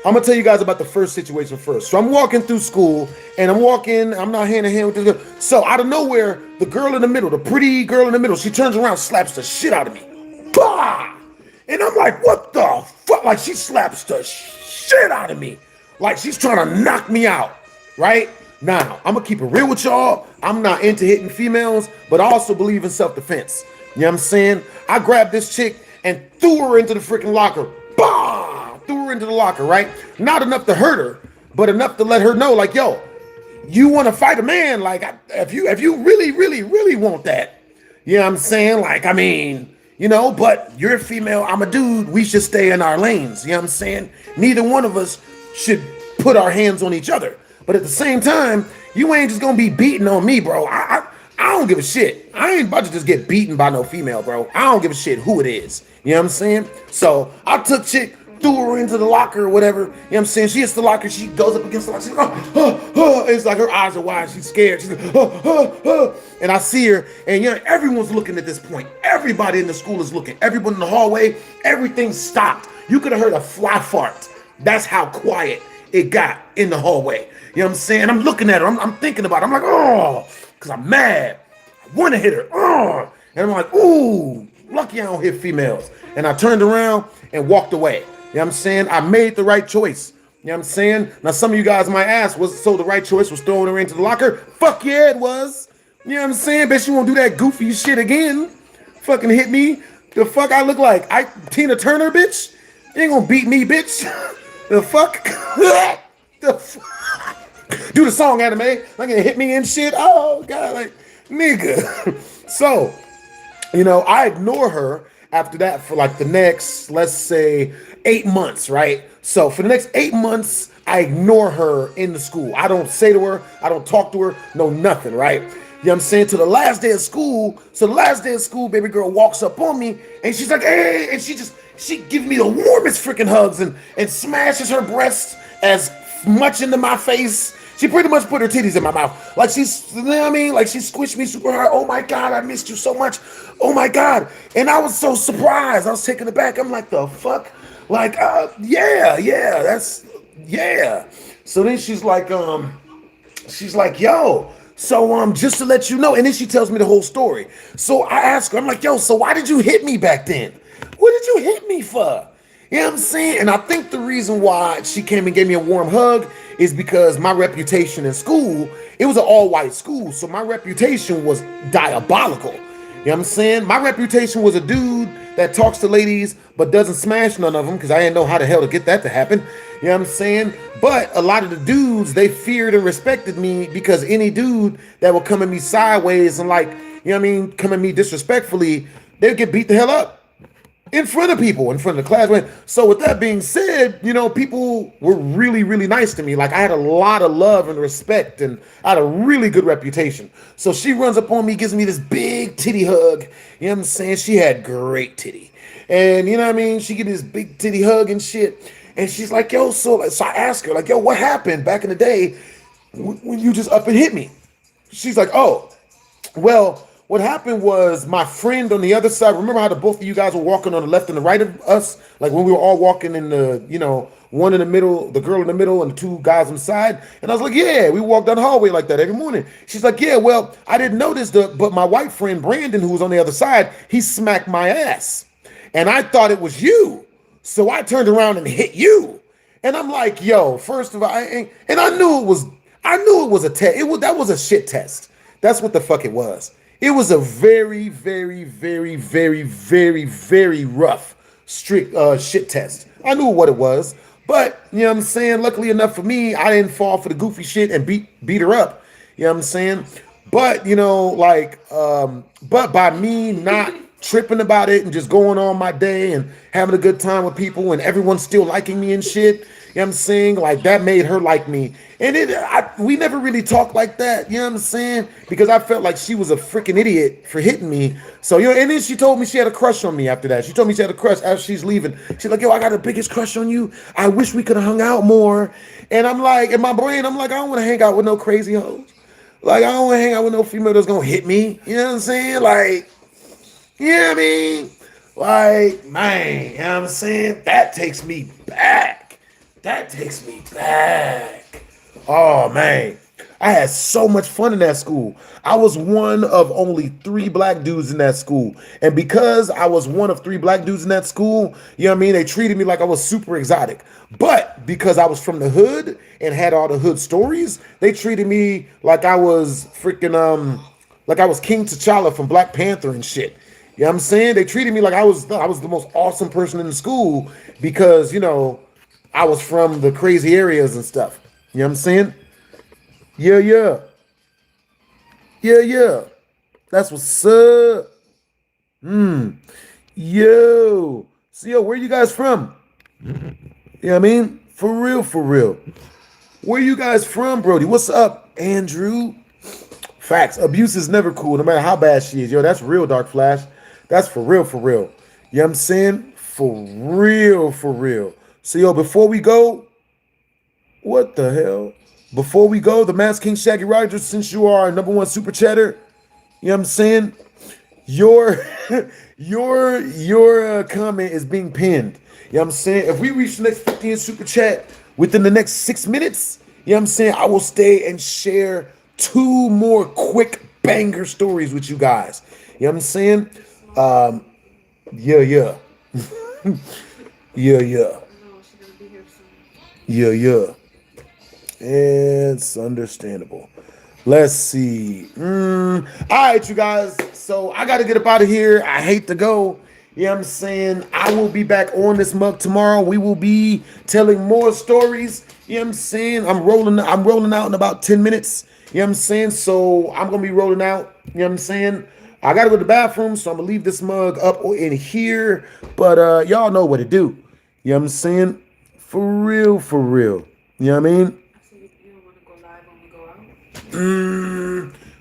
I'm gonna tell you guys about the first situation first. So I'm walking through school, and I'm not hand in hand with this girl. So out of nowhere, the girl in the middle, the pretty girl in the middle, she turns around, slaps the shit out of me. Bah! And I'm like, what the fuck? Like, she slaps the shit out of me. Like, she's trying to knock me out, right? Now, I'm gonna keep it real with y'all. I'm not into hitting females, but I also believe in self-defense. You know what I'm saying? I grabbed this chick and threw her into the freaking locker. Bah! Threw her into the locker, right? Not enough to hurt her, but enough to let her know, like, yo, you want to fight a man? Like, if you really want that, you know what I'm saying? Like, I mean, you know, but you're a female, I'm a dude, we should stay in our lanes, you know what I'm saying? Neither one of us should put our hands on each other. But at the same time, you ain't just gonna be beating on me, bro. I don't give a shit. I ain't about to just get beaten by no female, bro. I don't give a shit who it is. You know what I'm saying? So I took chick, threw her into the locker or whatever. You know what I'm saying? She hits the locker, she goes up against the locker. She's like, it's like her eyes are wide. She's scared. She's like, and I see her, and you know, everyone's looking at this point. Everybody in the school is looking. Everyone in the hallway, everything stopped. You could have heard a fly fart. That's how quiet it got in the hallway. You know what I'm saying? I'm looking at her. I'm thinking about it. I'm like, oh, because I'm mad. I want to hit her. Oh. And I'm like, ooh, lucky I don't hit females. And I turned around and walked away. You know what I'm saying? I made the right choice. You know what I'm saying? Now, some of you guys might ask, so the right choice was throwing her into the locker? Fuck yeah, it was. You know what I'm saying? Bet you won't do that goofy shit again. Fucking hit me. The fuck I look like? Tina Turner, bitch? You ain't gonna beat me, bitch. The fuck? The fuck? Do the song, anime. Like, gonna hit me and shit. Oh, God, like, nigga. So, you know, I ignore her after that for like the next, let's say, 8 months, right? So for the next 8 months, I ignore her in the school. I don't say to her, I don't talk to her, no nothing, right? You know what I'm saying? To the last day of school. So the last day of school, baby girl walks up on me and she's like, hey, and she gives me the warmest freaking hugs and smashes her breasts as much into my face. She pretty much put her titties in my mouth. Like she's, you know what I mean? Like she squished me super hard. Oh my God, I missed you so much. Oh my God. And I was so surprised. I was taken aback. I'm like, the fuck? Like, yeah. So then she's like, yo, so just to let you know. And then she tells me the whole story. So I ask her, I'm like, yo, so why did you hit me back then? What did you hit me for? You know what I'm saying? And I think the reason why she came and gave me a warm hug is because my reputation in school, it was an all-white school, so my reputation was diabolical. You know what I'm saying? My reputation was a dude that talks to ladies but doesn't smash none of them because I didn't know how the hell to get that to happen. You know what I'm saying? But a lot of the dudes, they feared and respected me because any dude that would come at me sideways and like, you know what I mean, come at me disrespectfully, they'd get beat the hell up. In front of people, in front of the class. So with that being said, you know, people were really, really nice to me. Like I had a lot of love and respect and I had a really good reputation. So she runs up on me, gives me this big titty hug. You know what I'm saying? She had great titty. And you know what I mean? She gives me this big titty hug and shit. And she's like, yo, so I ask her, like, yo, what happened back in the day when you just up and hit me? She's like, oh, well, what happened was my friend on the other side, remember how the both of you guys were walking on the left and the right of us? Like when we were all walking in the, you know, one in the middle, the girl in the middle and the two guys on the side. And I was like, yeah, we walk down the hallway like that every morning. She's like, yeah, well, I didn't notice but my white friend Brandon, who was on the other side, he smacked my ass. And I thought it was you. So I turned around and hit you. And I'm like, yo, first of all, and I knew it was a test. That was a shit test. That's what the fuck it was. It was a very, very, very, very, very, very rough, strict shit test. I knew what it was, but you know what I'm saying? Luckily enough for me, I didn't fall for the goofy shit and beat her up. You know what I'm saying? But you know, like, but by me not tripping about it and just going on my day and having a good time with people and everyone still liking me and shit, You know what I'm saying? Like that made her like me. And we never really talked like that. You know what I'm saying? Because I felt like she was a freaking idiot for hitting me. So, you know, and then she told me she had a crush on me after that. She told me she had a crush as she's leaving. She's like, yo, I got the biggest crush on you. I wish we could have hung out more. And I'm like, in my brain, I'm like, I don't want to hang out with no crazy hoes. Like, I don't want to hang out with no female that's going to hit me. You know what I'm saying? Like, you know what I mean? Like, man, you know what I'm saying? That takes me back. That takes me back. Oh, man. I had so much fun in that school. I was one of only 3 black dudes in that school. And because I was one of 3 black dudes in that school, you know what I mean? They treated me like I was super exotic. But because I was from the hood and had all the hood stories, they treated me like I was freaking, like I was King T'Challa from Black Panther and shit. You know what I'm saying? They treated me like I was the most awesome person in the school because, you know, I was from the crazy areas and stuff. You know what I'm saying? Yeah, yeah. Yeah, yeah. That's what's up. Yo. So, yo, where you guys from? You know what I mean? For real, for real. Where you guys from, Brody? What's up, Andrew? Facts. Abuse is never cool, no matter how bad she is. Yo, that's real, Dark Flash. That's for real, for real. You know what I'm saying? For real, for real. So, yo, before we go, what the hell? Before we go, the Masked King Shaggy Rogers, since you are our #1 super chatter, you know what I'm saying? Your your comment is being pinned. You know what I'm saying? If we reach the next 15 super chat within the next 6 minutes, you know what I'm saying? I will stay and share 2 more quick banger stories with you guys. You know what I'm saying? Yeah, yeah. Yeah, yeah. Yeah, yeah. It's understandable. Let's see. All right, you guys. So I got to get up out of here. I hate to go. You know what I'm saying? I will be back on this mug tomorrow. We will be telling more stories. You know what I'm saying? I'm rolling out in about 10 minutes. You know what I'm saying? So I'm going to be rolling out. You know what I'm saying? I got to go to the bathroom, so I'm going to leave this mug up in here. But y'all know what to do. You know what I'm saying? For real, for real. You know what I mean? You don't want to go live when we go out?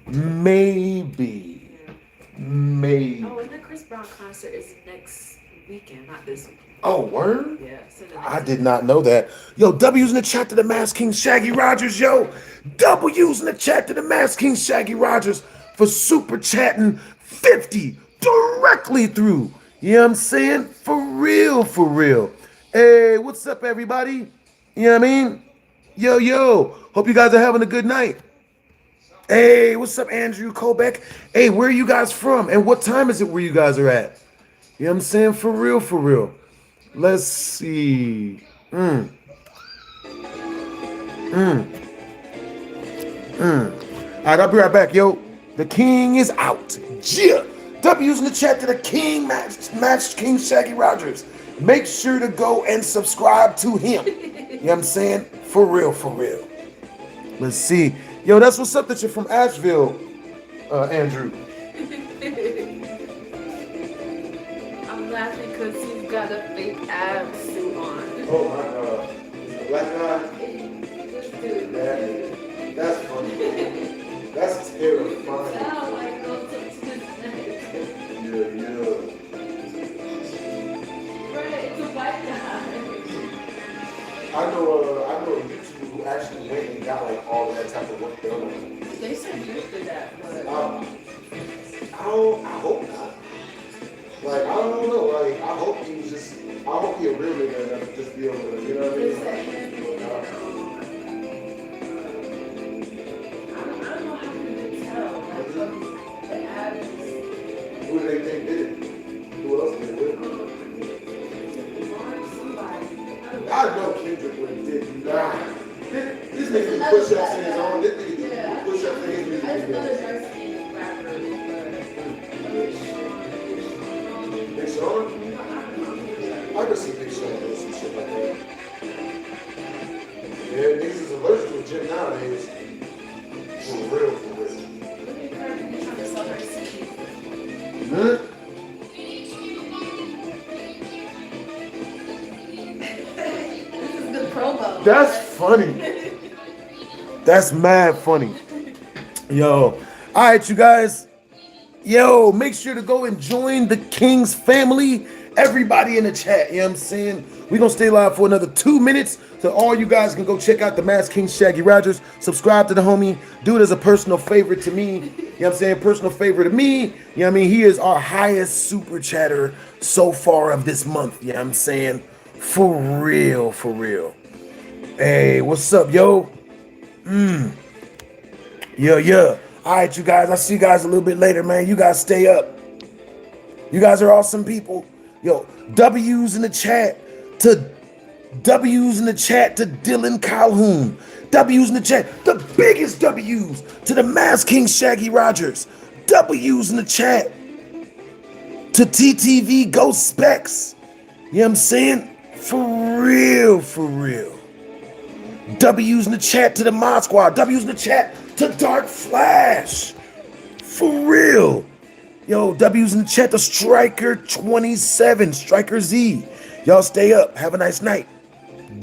Maybe. Yeah. Maybe. Oh, and the Chris Brown concert is next weekend, not this weekend. Oh, word? Yeah. So I did not know that. Yo, W's in the chat to the Masked King Shaggy Rogers, yo. W's in the chat to the Masked King Shaggy Rogers for super chatting 50 directly through. You know what I'm saying? For real, for real. Hey, what's up, everybody? You know what I mean? Yo, yo. Hope you guys are having a good night. Hey, what's up, Andrew Kobeck? Hey, where are you guys from? And what time is it where you guys are at? You know what I'm saying? For real, for real. Let's see. All right, I'll be right back, yo. The king is out. Yeah. W's in the chat to the king, Match King Shaggy Rogers. Make sure to go and subscribe to him. You know what I'm saying? For real, for real. Let's see. Yo, that's what's up that you're from Asheville, Andrew. I'm laughing because he's got a fake ab suit on. Oh my God. Black guy? That's funny. That's terrifying. Yeah. Right, it's a white guy. I know a YouTuber who actually went and got like all of that type of work done. They said you did that, but I hope not. Like, I don't know. Like, I hope he was just, I hope he a real nigga enough to just be able to, you know what I mean? I don't know how you can tell. Like, the ab is Who do they think did it? Who else did it? somebody. I know Kendrick would have did not. This nigga do push-ups in his own. This nigga do push-ups in his music That's video. another dark-skinned rapper. Big Sean? I can see Big Sean do some shit like that. Yeah, niggas is allergic to a gym nowadays. For real, for real. Look at her, he's trying to sell her CD. Huh? This is good promo. That's funny. That's mad funny. Yo. All right, you guys. Yo, make sure to go and join the King's family. Everybody in the chat, you know what I'm saying? We're going to stay live for another 2 minutes. So all you guys can go check out the Masked King Shaggy Rogers. Subscribe to the homie. Do it as a personal favorite to me. You know what I'm saying? Personal favorite to me. You know what I mean? He is our highest super chatter so far of this month. You know what I'm saying? For real, for real. Hey, what's up, yo? Yeah. All right, you guys. I'll see you guys a little bit later, man. You guys stay up. You guys are awesome people. Yo, W's in the chat to Dylan Calhoun. W's in the chat. The biggest W's to the Masked King Shaggy Rogers. W's in the chat to TTV Ghost Specs. You know what I'm saying? For real, for real. W's in the chat to the Mod Squad. W's in the chat to Dark Flash. For real. Yo, W's in the chat to Striker 27, Striker Z. Y'all stay up. Have a nice night.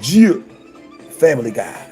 Yeah. Family Guy.